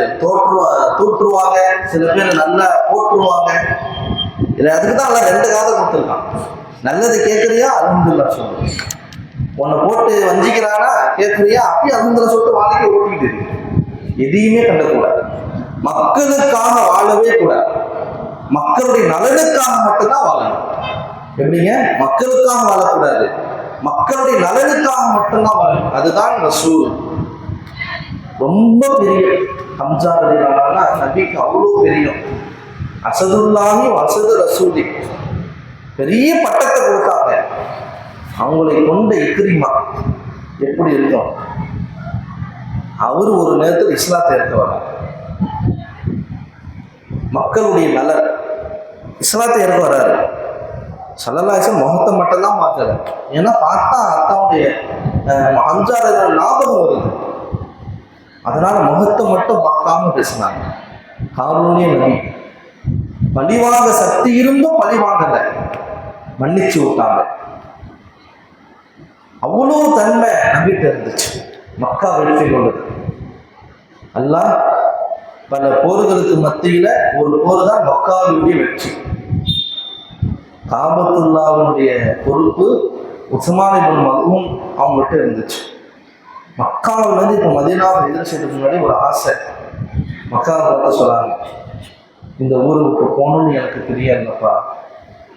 தூற்றுவாங்க, சில பேர் நல்லா போற்றுவாங்க. இல்லை அதுக்கு தான் எல்லாம் 2 காதை கொடுத்துருக்கான். நல்லது கேட்குறியா அல்ஹம்துலில்லாஹ் சொல்லு, உன்னை போட்டு வஞ்சிக்கிறானா கேட்குறியா அப்பயும் அல்ஹம்துலில்லாஹ் சொல்லிட்டு வாழ்க்கை ஓட்டிக்கிட்டு இருக்கு. எதையுமே கண்டுக்கூடாது, மக்களுக்காக வாழவே கூடாது. மக்களுடைய நலனுக்காக மட்டும்தான் வாழணும். எப்படிங்க? மக்களுக்காக வாழக்கூடாது, மக்களுடைய நலனுக்காக மட்டும்தான் வாழணும். அதுதான் ரசூல். ரொம்ப பெரிய ஹம்சா ரலியல்லாஹு அன்ஹு நபிக்கு அவ்வளோ பெரிய அசதுல்லாஹி அசது ரசூலி, பெரிய பட்டத்தை கொடுத்தாங்க. அவங்களை கொண்ட இக்ரிமா எப்படி இருக்கும்? அவர் ஒரு நேரத்தில் இஸ்லாத்தை எடுத்து வர்றார். மக்களுடைய நலன் இஸ்லாத்தை எடுத்து வர்றாரு. ஸல்லல்லாஹு அலைஹி வஸல்லம் முகத்தை மட்டும்தான் பார்க்கல. ஏன்னா பார்த்தா அத்தாவுடைய ஹம்சா ஞாபகம் வருது. அதனால முகத்தை மட்டும் பார்க்காம பேசினாங்க. ஹாரூனிய நபி பழிவாங்க சக்தி இருந்தும் பழிவாங்கல, மன்னிச்சு விட்டாங்க. அவ்வளோ தன்மை நம்பிட்டு இருந்துச்சு. மக்கா வெற்றி கொண்டது. அல்லாஹ் பல போர்களுக்கு மத்தியில ஒரு போர் தான் மக்காவுடைய வெற்றி. காபத்துல்லாவுடைய பொறுப்பு உஸ்மான் இப்னு மல்ஊன் அவங்ககிட்ட இருந்துச்சு. மக்காவிலேருந்து இப்போ மதீனாவை எதிர்த்து முன்னாடி ஒரு ஆசை. மக்காவை பார்த்து சொன்னாங்க, இந்த ஊருக்கு போகணும்னு எனக்கு தெரியாதுப்பா,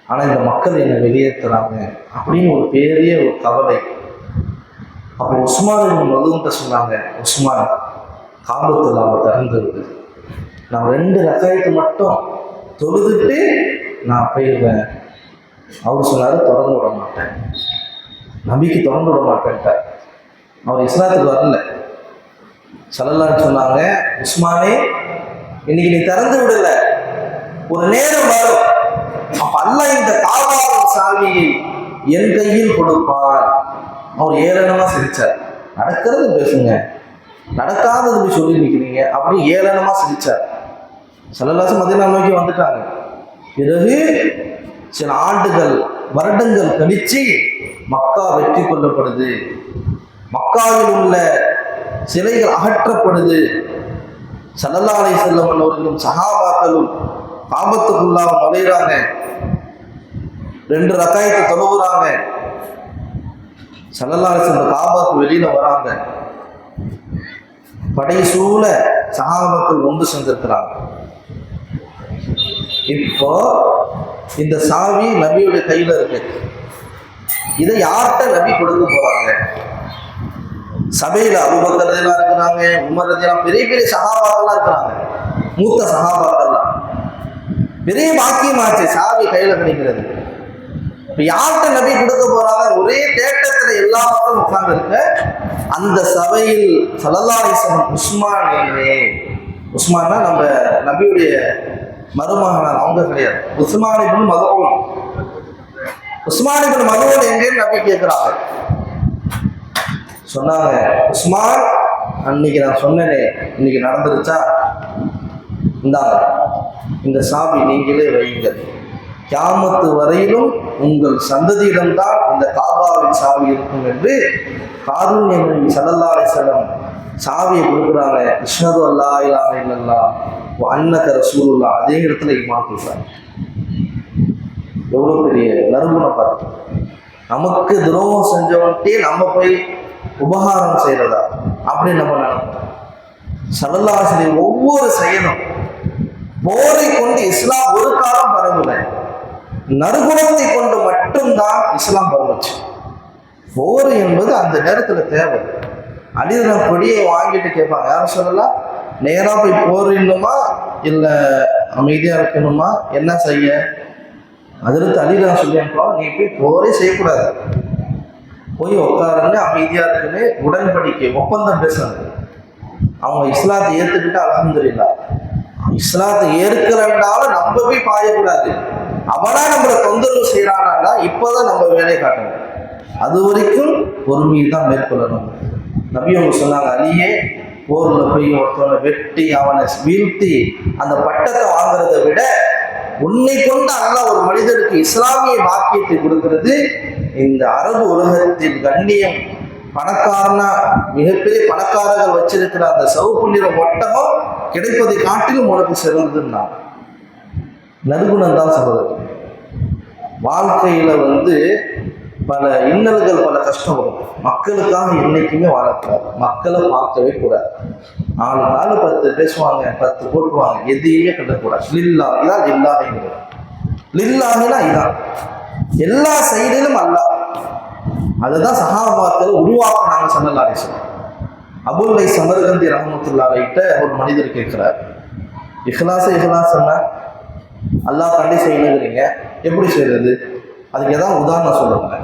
ஆனால் இந்த மக்கள் என்னை வெளியேற்றுறாங்க அப்படின்னு ஒரு பெரிய ஒரு கவலை. அப்போ உஸ்மான் இப்னு மல்ஊன்கிட்ட சொன்னாங்க, உஸ்மான், காபத்துல்லாவை திறந்துருக்கு, நான் 2 ரக்காயத்து மட்டும் தொழுதுட்டு நான் போயிடுவேன். அவர் சொன்னார், தொடர்ந்து விட மாட்டேன், நபிக்கு தொடர்ந்து விட மாட்டேன்ட்டார். அவர் இஸ்லாத்துக்கு வரல. ஸல்லல்லாஹு சொன்னாங்க, உஸ்மானே, இன்னைக்கு நீ திறந்து விடல, ஒரு நேரம் வரும், அப்ப அல்லாஹ் இந்த காபாவின் சாவியை என் கையில் கொடுப்பான். அவர் ஏளனமா சிரிச்சார். நடக்கிறது பேசுங்க, நடக்காதது போய் சொல்லி நிற்கிறீங்க அப்படின்னு ஏளனமா சிரிச்சார். ஸல்லல்லாஹு மதீனா நோக்கி வந்துட்டாங்க. பிறகு சில ஆண்டுகள் வருடங்கள் கழிச்சு மக்கா வெற்றி கொள்ளப்படுது. மக்காவில் உள்ள சிலைகள் அகற்றப்படுது. ஸல்லல்லாஹு அலைஹி வஸல்லம் அவர்களும் சஹாபாக்களும் காபத்துக்குள்ளாக நுழையிறாங்க. 2 ரக்காயத்தை தொழுவுறாங்க. ஸல்லல்லாஹு அலைஹி வஸல்லம் காபாக்கு வெளியில வராங்க. படை சூழ சஹாபாக்கள் ஒன்று சேர்ந்திருக்கிறாங்க. இப்போ இந்த சாவி நபியுடைய கையில இருக்கு. இதை யார்கிட்ட நபி கொடுக்க போறாங்க? சபையில அபூபக்கர் ரலியல்லாஹு இருக்கிறாங்க, உமர் ரலியல்லாஹு, பெரிய பெரிய சஹாபாக்கள்லாம் இருக்கிறாங்க, மூத்த சஹாபாக்கள்லாம். பெரிய பாக்கியமாச்சு சாவி கையில கிடைக்கிறது. இப்ப யார்கிட்ட நபி கொடுக்க போறாங்க? ஒரே தேட்டத்துல எல்லா மக்களும் உட்கார்ந்து இருக்க அந்த சபையில் ஸல்லல்லாஹு அலைஹி வஸல்லம் உஸ்மான்னா நம்ம நபியுடைய மருமகன், அவங்க கிடையாது, உஸ்மான் இப்னு மல்ஊன். உஸ்மான் இப்னு மல்ஊன் எங்கேன்னு நபி கேட்கிறாங்க. சொன்னாங்க, உஸ்மான், அன்னைக்கு நான் சொன்னேனே, இன்னைக்கு நடந்துருச்சா? இந்தாங்க, இந்த சாவி நீங்களே வையுங்கள், கியாமத்து வரையிலும் உங்கள் சந்ததியிடம்தான் இந்த காபாவின் சாவி இருக்கும் என்று காரூன்ய நபி ஸல்லல்லாஹு அலைஹி வஸல்லம் சாவியை கொடுக்குறாங்க. அஷ்ஹது அல்லா இலாஹ இல்லல்லாஹ் வ அன்னக ரசூலுல்லாஹ். அதே இடத்துல ஈமான் கொடுக்குறாங்க. எவ்வளோ பெரிய நறுமணம் பார்த்து. நமக்கு துரோகம் செஞ்சவன்ட்டே நம்ம போய் உபகாரம் செய்யறதா அப்படின்னு நம்ம நினைப்போம். ஸல்லல்லாஹு அலைஹி வஸல்லம் ஒவ்வொரு செயலும் போரை கொண்டு இஸ்லாம் ஒரு காலம் பரவலை, நறுகுணத்தை கொண்டு மட்டும்தான் இஸ்லாம் பரவச்சு. போர் என்பது அந்த நேரத்தில் தேவை. அலிரா கொடியை வாங்கிட்டு கேட்பாங்க, யாரும் சொல்லலாம், நேராக போய் போரிடணுமா இல்லை அமைதியாக இருக்கணுமா, என்ன செய்ய? அதில் அலிரா சொல்லியிருப்பா, நீ போய் போரே செய்யக்கூடாது, போய் உட்காருங்க, அமைதியாக இருக்குன்னு உடன்படிக்கை ஒப்பந்தம் பேசுறாங்க. அவங்க இஸ்லாத்தை ஏற்றுக்கிட்டு அல்ஹம்துலில்லாஹ். இஸ்லாத்தை ஏற்கிறனால நம்ம போய் பாயக்கூடாது. அவனா நம்மளை தொந்தரவு செய்யறானா இப்போதான் நம்ம வேலையை காட்டணும். அது வரைக்கும் பொறுமையை தான் மேற்கொள்ளணும். நபி அவங்க சொன்னாங்க, அலியே, போர்ல போய் ஒருத்தவனை வெட்டி அவனை வீழ்த்தி அந்த பட்டத்தை வாங்குறதை விட உன்னை கொண்டு அல்லாஹ் ஒரு மனிதனுக்கு இஸ்லாமிய பாக்கியத்தை கொடுக்கிறது இந்த அரபு உலகத்தின் கண்ணியம், பணக்காரனா மிகப்பெரிய பணக்காரர்கள் வச்சிருக்கிற அந்த சவுப்பு நிற ஒட்டகம் கிடைப்பதை காட்டிலும் உனக்கு சிறந்ததுன்னா நறுகுணம் தான் சொல்றது. வாழ்க்கையில பல இன்னல்கள், பல கஷ்டம் வரும். மக்களுக்காக என்னைக்குமே வாழக்கூடாது, மக்களை பார்க்கவே கூடாது. 4 10 பேசுவாங்க, 10 போட்டுருவாங்க, எதையுமே கட்டக்கூடாது. லில்லா இதான் லில்லாஹிங்கிறது. லில்லாஹினா இதான் எல்லா சைடிலும் அல்லாஹ். அதுதான் சஹாபாக்கள் உருவாக்குனாங்க. ஸல்லல்லாஹு அலைஹி வஸல்லம் அபுல்லை சமர்கந்தி ரஹ்மத்துல்லாஹி அலைஹி ஒரு மனிதர் கேட்கிறார், இஹ்லாஸ்னா அல்லாஹ் கண்டி செய்யணுங்கிறீங்க, எப்படி செய்யறது? அதுக்கு ஏதாவது உதாரணம் சொல்லுங்க.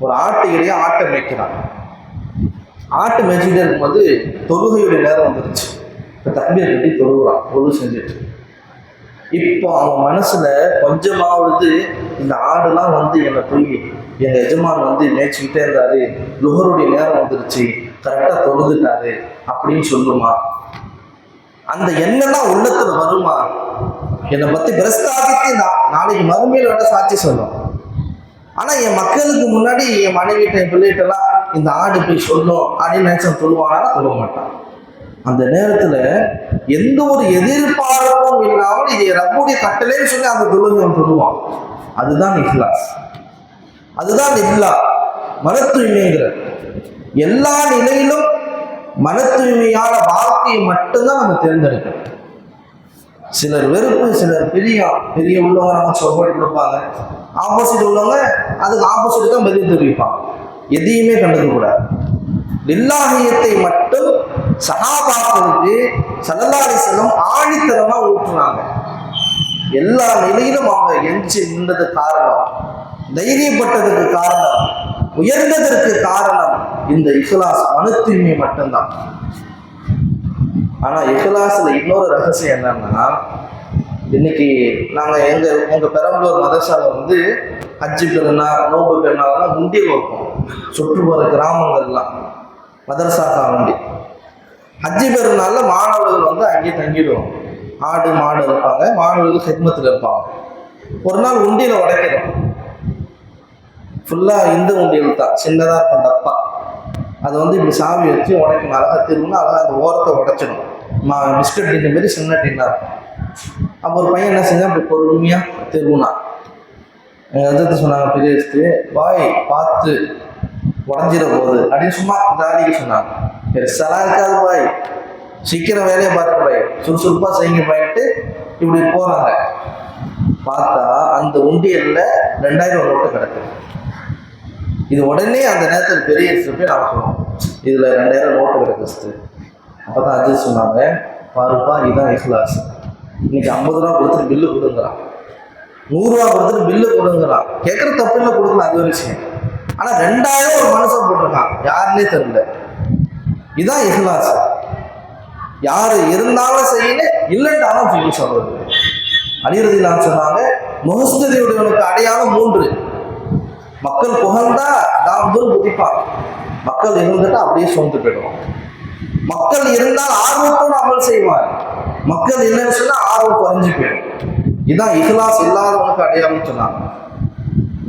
ஒரு ஆட்டுக்கிடையே ஆட்டை மேய்க்கிறான். ஆட்டு மேய்ச்சிட்டே இருக்கும்போது தொழுகையுடைய நேரம் வந்துருச்சு. இப்போ தக்பீர் கட்டி தொழுகிறான், தொழு செஞ்சுட்டு. இப்போ அவன் மனசுல கொஞ்சமாவது இந்த ஆடுலாம் என்னை போய் எங்க எஜமான் மேய்ச்சிக்கிட்டே இருந்தாரு, லுஹருடைய நேரம் வந்துருச்சு, கரெக்டா தொழுதுட்டாரு அப்படின்னு சொல்லுமா? அந்த எண்ணெல்லாம் உள்ளத்துல வருமா? என்னை பத்தி பிரஸ்தாபித்து நாளைக்கு மறுமையில விட சாட்சி சொல்லும். ஆனா என் மக்களுக்கு முன்னாடி என் மனைவிட்ட, என் பிள்ளைகிட்டலாம் இந்த ஆடு போய் சொல்லும் அப்படின்னு நினைச்சா சொல்லுவானா? சொல்ல மாட்டான். அந்த நேரத்துல எந்த ஒரு எதிர்பார்ப்பும் இல்லாமல் இது ரப்புடைய கட்டளைன்னு சொல்லி அந்த தொழுகை சொல்லுவான். அதுதான் இஹ்லாஸ், அதுதான் இல்லா மன தூய்மைங்கிற. எல்லா நிலையிலும் மன தூய்மையான வாழ்க்கையை மட்டும்தான் நம்ம தேர்ந்தெடுக்கணும். சிலர் வெறுப்பு, சிலர் பெரிய உள்ளவங்க நம்ம சப்போர்ட் கொடுப்பாங்க, ஆப்போசிட் உள்ளவங்க அதுக்கு ஆப்போசிட் தான் பதில் தெரிவிப்பாங்க. எதையுமே கண்டுக்கக்கூடாது. லில்லாஹியத்தை மட்டும் சஹாபாக்களுக்கு ஸல்லல்லாஹு அலைஹி வஸல்லம் ஆணித்தரமா ஊற்றுனாங்க. எல்லா நிலையிலும் அவங்க எஞ்சி நின்றது காரணம், தைரியப்பட்டதுக்கு காரணம், உயர்ந்ததற்கு காரணம் இந்த இஹ்லாஸ், மன தூய்மை மட்டும்தான். ஆனா இஹ்லாஸ்ல இன்னொரு ரகசியம் என்னன்னா, இன்னைக்கு நாங்க உங்க பெரம்பலூர் மதரசால ஹஜ்ஜு பெருநாள், நோம்பு பெருநாள்லாம் உண்டியல் வைப்போம். சுற்றுப்புற கிராமங்கள்லாம் மதரசாக்கா உண்டி. ஹஜ்ஜு பெருநாள்ல மாணவர்கள் அங்கேயே தங்கிடுவோம். ஆடு மாடு இருப்பாங்க, மாணவர்கள் ஹித்மத்தில் இருப்பாங்க. ஒரு நாள் உண்டியில உடைக்கிறோம். ஃபுல்லா இந்த உண்டியல் தான், சின்னதா இருக்கும் டப்பா. அதை இப்படி சாவி வச்சு உடைக்கணும். அழகா திரும்பினா அழகா அந்த ஓரத்தை உடைச்சிடும். பிஸ்கட் டின்ன மாரி சின்ன டின்னா இருக்கும். அப்போ ஒரு பையன் என்ன செஞ்சா அப்படி பொறுமையா திரும்பினா, எங்கள் எதிர்த்து சொன்னாங்க, பெரிய வச்சுட்டு பாய் பார்த்து உடஞ்சிட போகுது அப்படின்னு சும்மா தாடிக்கு சொன்னாங்க. பெருசாலாம் இருக்காது பாய், சீக்கிரம் வேலையை பார்க்க பாய், சுறுசுறுப்பாக செய்யுங்க பாயிட்டு இப்படி போகிறாங்க. பார்த்தா அந்த உண்டியல்ல 2000 நோட்டு கிடக்குது. இது உடனே அந்த நேரத்தில் பெரிய போய் நான் சொல்லுவோம், இதில் 2000 நோட்டு கிடக்குது. அப்போ தான் அஜய் சொன்னாங்க, பாருப்பா இதுதான் இஹ்லாஸ். இன்னைக்கு 50 ரூபா கொடுத்துட்டு பில்லு கொடுங்குறான், 100 ரூபா கொடுத்துட்டு பில்லு கொடுங்குறான். கேட்குற தப்புல கொடுக்கலாம், அது ஒரு விஷயம். ஆனால் 2000 ஒரு மனுஷன் போட்டிருக்கான், யாருன்னே தெரியல. இதுதான் இஹ்லாஸ். யாரு இருந்தாலும் செய்யணும், இல்லைன்றாலும் சொல்லி சொல்றது. அலிரதிலாம் சொன்னாங்க, முஹஸ்ததியுடையவனுக்கு அடையாளம் 3. மக்கள் புகழ்ந்தா தான் புதிப்பான், மக்கள் இருந்துட்டா அப்படியே சொந்து போயிடுவான். மக்கள் இருந்தால் ஆர்வத்தோடு அமல் செய்வார், மக்கள் இல்லைன்னு சொன்னா ஆர்வம் குறைஞ்சு போயிடும். இதுதான் இஹ்லாஸ் இல்லாதவனுக்கு அடையாளம் சொன்னாங்க.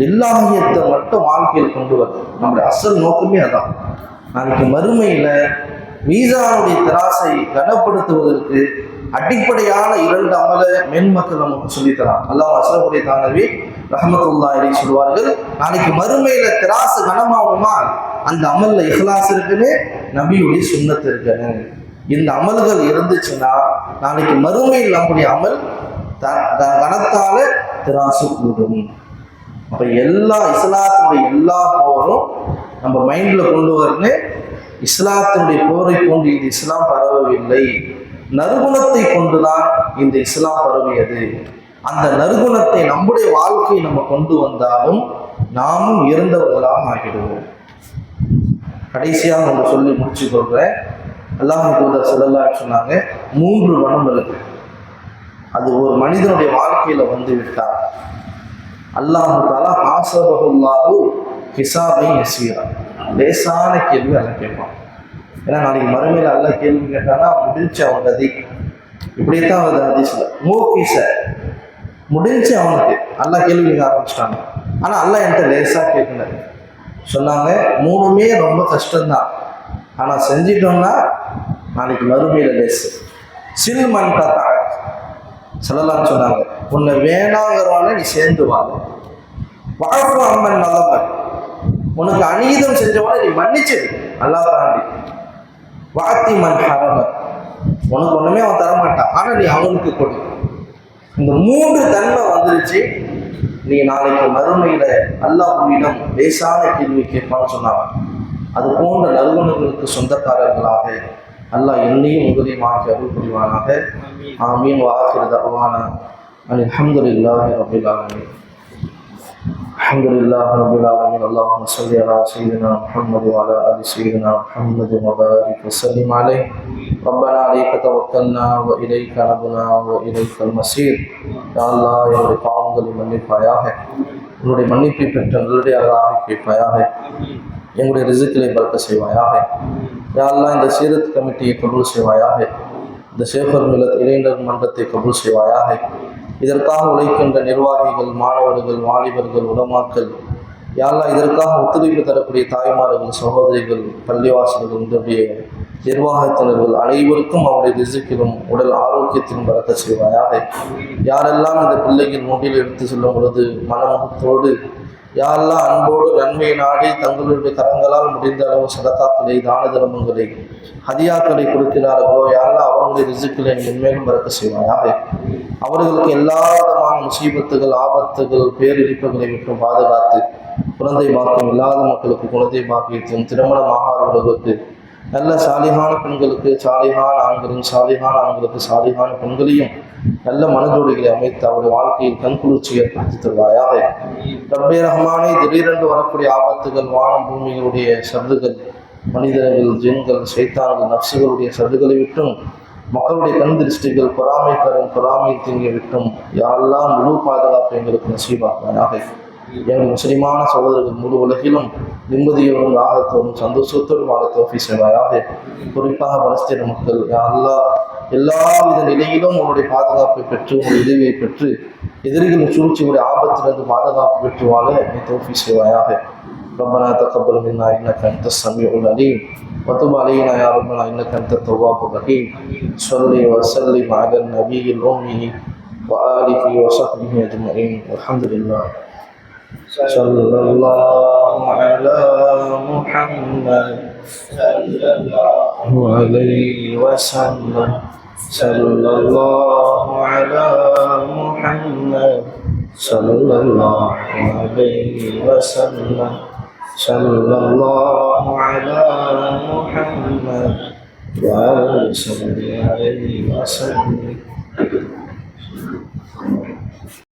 லில்லாஹியத்தை மட்டும் வாழ்க்கையில் கொண்டு வருது. நம்முடைய அசல் நோக்கமே அதான். நாளைக்கு மறுமையில மீசானுடைய திராசை கனப்படுத்துவதற்கு அடிப்படையான 2 அமல மென்மக்கள் நமக்கு சொல்லித்தரான். அல்லாஹ் அஸ்ரஃபுல் தானவி ரஹ்மத்துல்லாஹி அலைஹி சொல்வார்கள், நாளைக்கு மறுமையில திராசு கனமாகுமா, அந்த அமல்ல இஹ்லாஸ் இருக்குன்னு, நபியுடைய சுன்னத்து இருக்குன்னு. இந்த அமல்கள் இருந்துச்சுன்னா நாளைக்கு மறுமையில் நம்முடைய அமல் கனத்தால திராசு கூடும். அப்ப எல்லா இஸ்லாத்தினுடைய எல்லா போரும் நம்ம மைண்ட்ல கொண்டு வரணும். இஸ்லாத்தினுடைய போரை போன்று இந்த இஸ்லாம் பரவவில்லை, நறுகுணத்தை கொண்டுதான் இந்த இஸ்லாம் பரவியது. அந்த நறுகுணத்தை நம்முடைய வாழ்க்கையை நம்ம கொண்டு வந்தாலும் நாமும் இருந்தவர்களாக ஆகிடுவோம். கடைசியாக நம்ம சொல்லி முடிச்சு கொள்றேன். அல்லாஹ் தூதர் ஸல்லல்லாஹு அலைஹி சொன்னாங்க, 3 குணம் இருக்கு. அது ஒரு மனிதனுடைய வாழ்க்கையில விட்டார், அல்லாஹ் தஆலா ஹாஸபஹுல்லாஹு ஹிசாபன் யஸீரா, லேசான கேள்வி அல்ல கேட்பான். ஏன்னா நாளைக்கு மறுமையில் அல்ல கேள்வி கேட்டானா முடிஞ்சு அவன் கதி. இப்படித்தான் வருது ஹதீஸ்ல, மூக்கீச முடிஞ்சு அவனுக்கு அல்ல கேள்வி கேட்க ஆரம்பிச்சிட்டாங்க. ஆனா அல்ல என்கிட்ட லேசா கேட்கல சொன்னாங்க. 3மே ரொம்ப கஷ்டம்தான், ஆனா செஞ்சிட்டோம்னா நாளைக்கு மறுமையில லேசு. சில்மன் கதா சொல்லலாம்னு சொன்னாங்க, உன்னை வேணாங்கிறவான நீ சேர்ந்து வாங்க, வாழ்வு அம்மன் நல்லவன், உனக்கு அநீதம் செஞ்சவனை நீ மன்னிச்சிடு அல்லாஹ் தாண்டி. வாத்தி மன் ஹரமன், உனக்கு ஒண்ணுமே அவன் தரமாட்டான், ஆனா நீ அவனுக்கு கொடு. இந்த 3 தன்மை வந்துருச்சு. நீ நாளைக்கு மறுமையில அல்லாஹ் உன்னிடம் லேசான கேள்வி கேட்பான்னு சொன்னாங்க. அது போன்ற நறுமணங்களுக்கு சொந்தக்காரர்களாக அல்லாஹ் என்னையும் உங்களையும் ஆக்கி அருள் புரிவானாக. ஆமீன். வாஆகிரு தஅவானா அல்ஹம்துலில்லாஹி ரப்பில் ஆலமீன். அல்ஹம்துலில்லாஹி ரப்பில் ஆலமீன். அல்லாஹும்ம ஸல்லி அலா சய்யிதினா முஹம்மது வ அலா ஆலி சய்யிதினா முஹம்மது வ பாரிக் வ ஸல்லிம் அலைஹி. ரப்பனா அலைக தவக்கல்னா வ இலைக நபுனா வ இலைகல் மஸீர். யா அல்லாஹ், என்னுடைய பாவங்களை மன்னிப்பாயாக, உன்னுடைய மன்னிப்பை பெற்ற நல்லடியார்களாக கேட்பாயாக, எங்களுடைய ரிசுக்களை பறக்க செய்வாயாக. யா அல்லாஹ், இந்த சீரத் கமிட்டியை கபூல் செய்வாயாக, இந்த ஷேஃபர் மில்லத் இளைஞர் மன்றத்தை கபூல் செய்வாயாக. இதற்காக உழைக்கின்ற நிர்வாகிகள், மாணவர்கள், வாலிபர்கள், உலமாக்கள், யா அல்லாஹ், இதற்காக ஒத்துழைப்பு தரக்கூடிய தாய்மார்கள், சகோதரிகள், பள்ளிவாசல்கள், இதனுடைய நிர்வாகத்தினர்கள் அனைவருக்கும் அவருடைய ரிசுக்கிலும் உடல் ஆரோக்கியத்திலும் பறக்க செய்வாயாக. யாரெல்லாம் இந்த பிள்ளைகள் மூட்டில் எடுத்து செல்லும் பொழுது மனமுகத்தோடு, யாரெல்லாம் அன்போடு நன்மை நாடி தங்களுடைய கரங்களால் முடிந்த அளவு சதக்காக்களை, தான தர்மங்களை, ஹதியாக்களை கொடுக்கிறார்களோ, யாரெல்லாம் அவர்களுடைய ரிசுக்களை மென்மேலும் பறக்க செய்வாயாக. அவர்களுக்கு எல்லா விதமான முசீபத்துகள், ஆபத்துகள், பேரிழிப்புகளை விட்டு பாதுகாத்து, குழந்தை பாக்கியம் இல்லாத மக்களுக்கு குழந்தை பாக்கியத்தையும், திருமணமாகாதவர்களுக்கு நல்ல சாலிகான பெண்களுக்கு சாலிகான ஆண்களும், சாலிகான ஆண்களுக்கு சாலிகான பெண்களையும் நல்ல மனஜோடிகளை அமைத்து அவருடைய வாழ்க்கையில் கண்குளிர்ச்சி ஏற்படுத்தி தருவாயாக. ரப்பே ரஹ்மானே, திடீரென்று வரக்கூடிய ஆபத்துகள், வானம் பூமிகளுடைய சர்துகள், மனிதர்கள், ஜின்கள், சைத்தான்கள், நப்சுகளுடைய சர்துகளை விட்டும், மக்களுடைய கண் திருஷ்டிகள், பொறாமைக்காரன் பொறாமை தீங்கிய விட்டும் யாரெல்லாம் முழு பாதுகாப்பு எங்களுக்கு நசீபாக்குவாயாக. எங்கள் முஸ்லிமான சகோதரர்கள் முழு உலகிலும் நிம்மதியோடும், ராகத்தோடும், சந்தோஷத்தோடும் வாழ தௌஃபீக் செய்வாயாக. குறிப்பாக பலஸ்தீன மக்கள் யா அல்லாஹ், எல்லாவித நிலையிலும் உன்னுடைய பாதுகாப்பை பெற்று, உன்னுடைய உதவியை பெற்று, எதிரிகளின் சூழ்ச்சியுடைய ஆபத்திலிருந்து பாதுகாப்பு பெற்று வாழ நீ தௌஃபீக் செய்வாயாக. ربنا تقبل منا انك انت السميع العليم وتب علينا يا ربنا انك انت التواب الرحيم. صل وسلم على النبي الامي واله وصحبه اجمعين والحمد لله. صلى الله على محمد صلى الله عليه وسلم. صلى الله على محمد صلى الله عليه وسلم. صلى الله على محمد وآله وصحبه وسلم.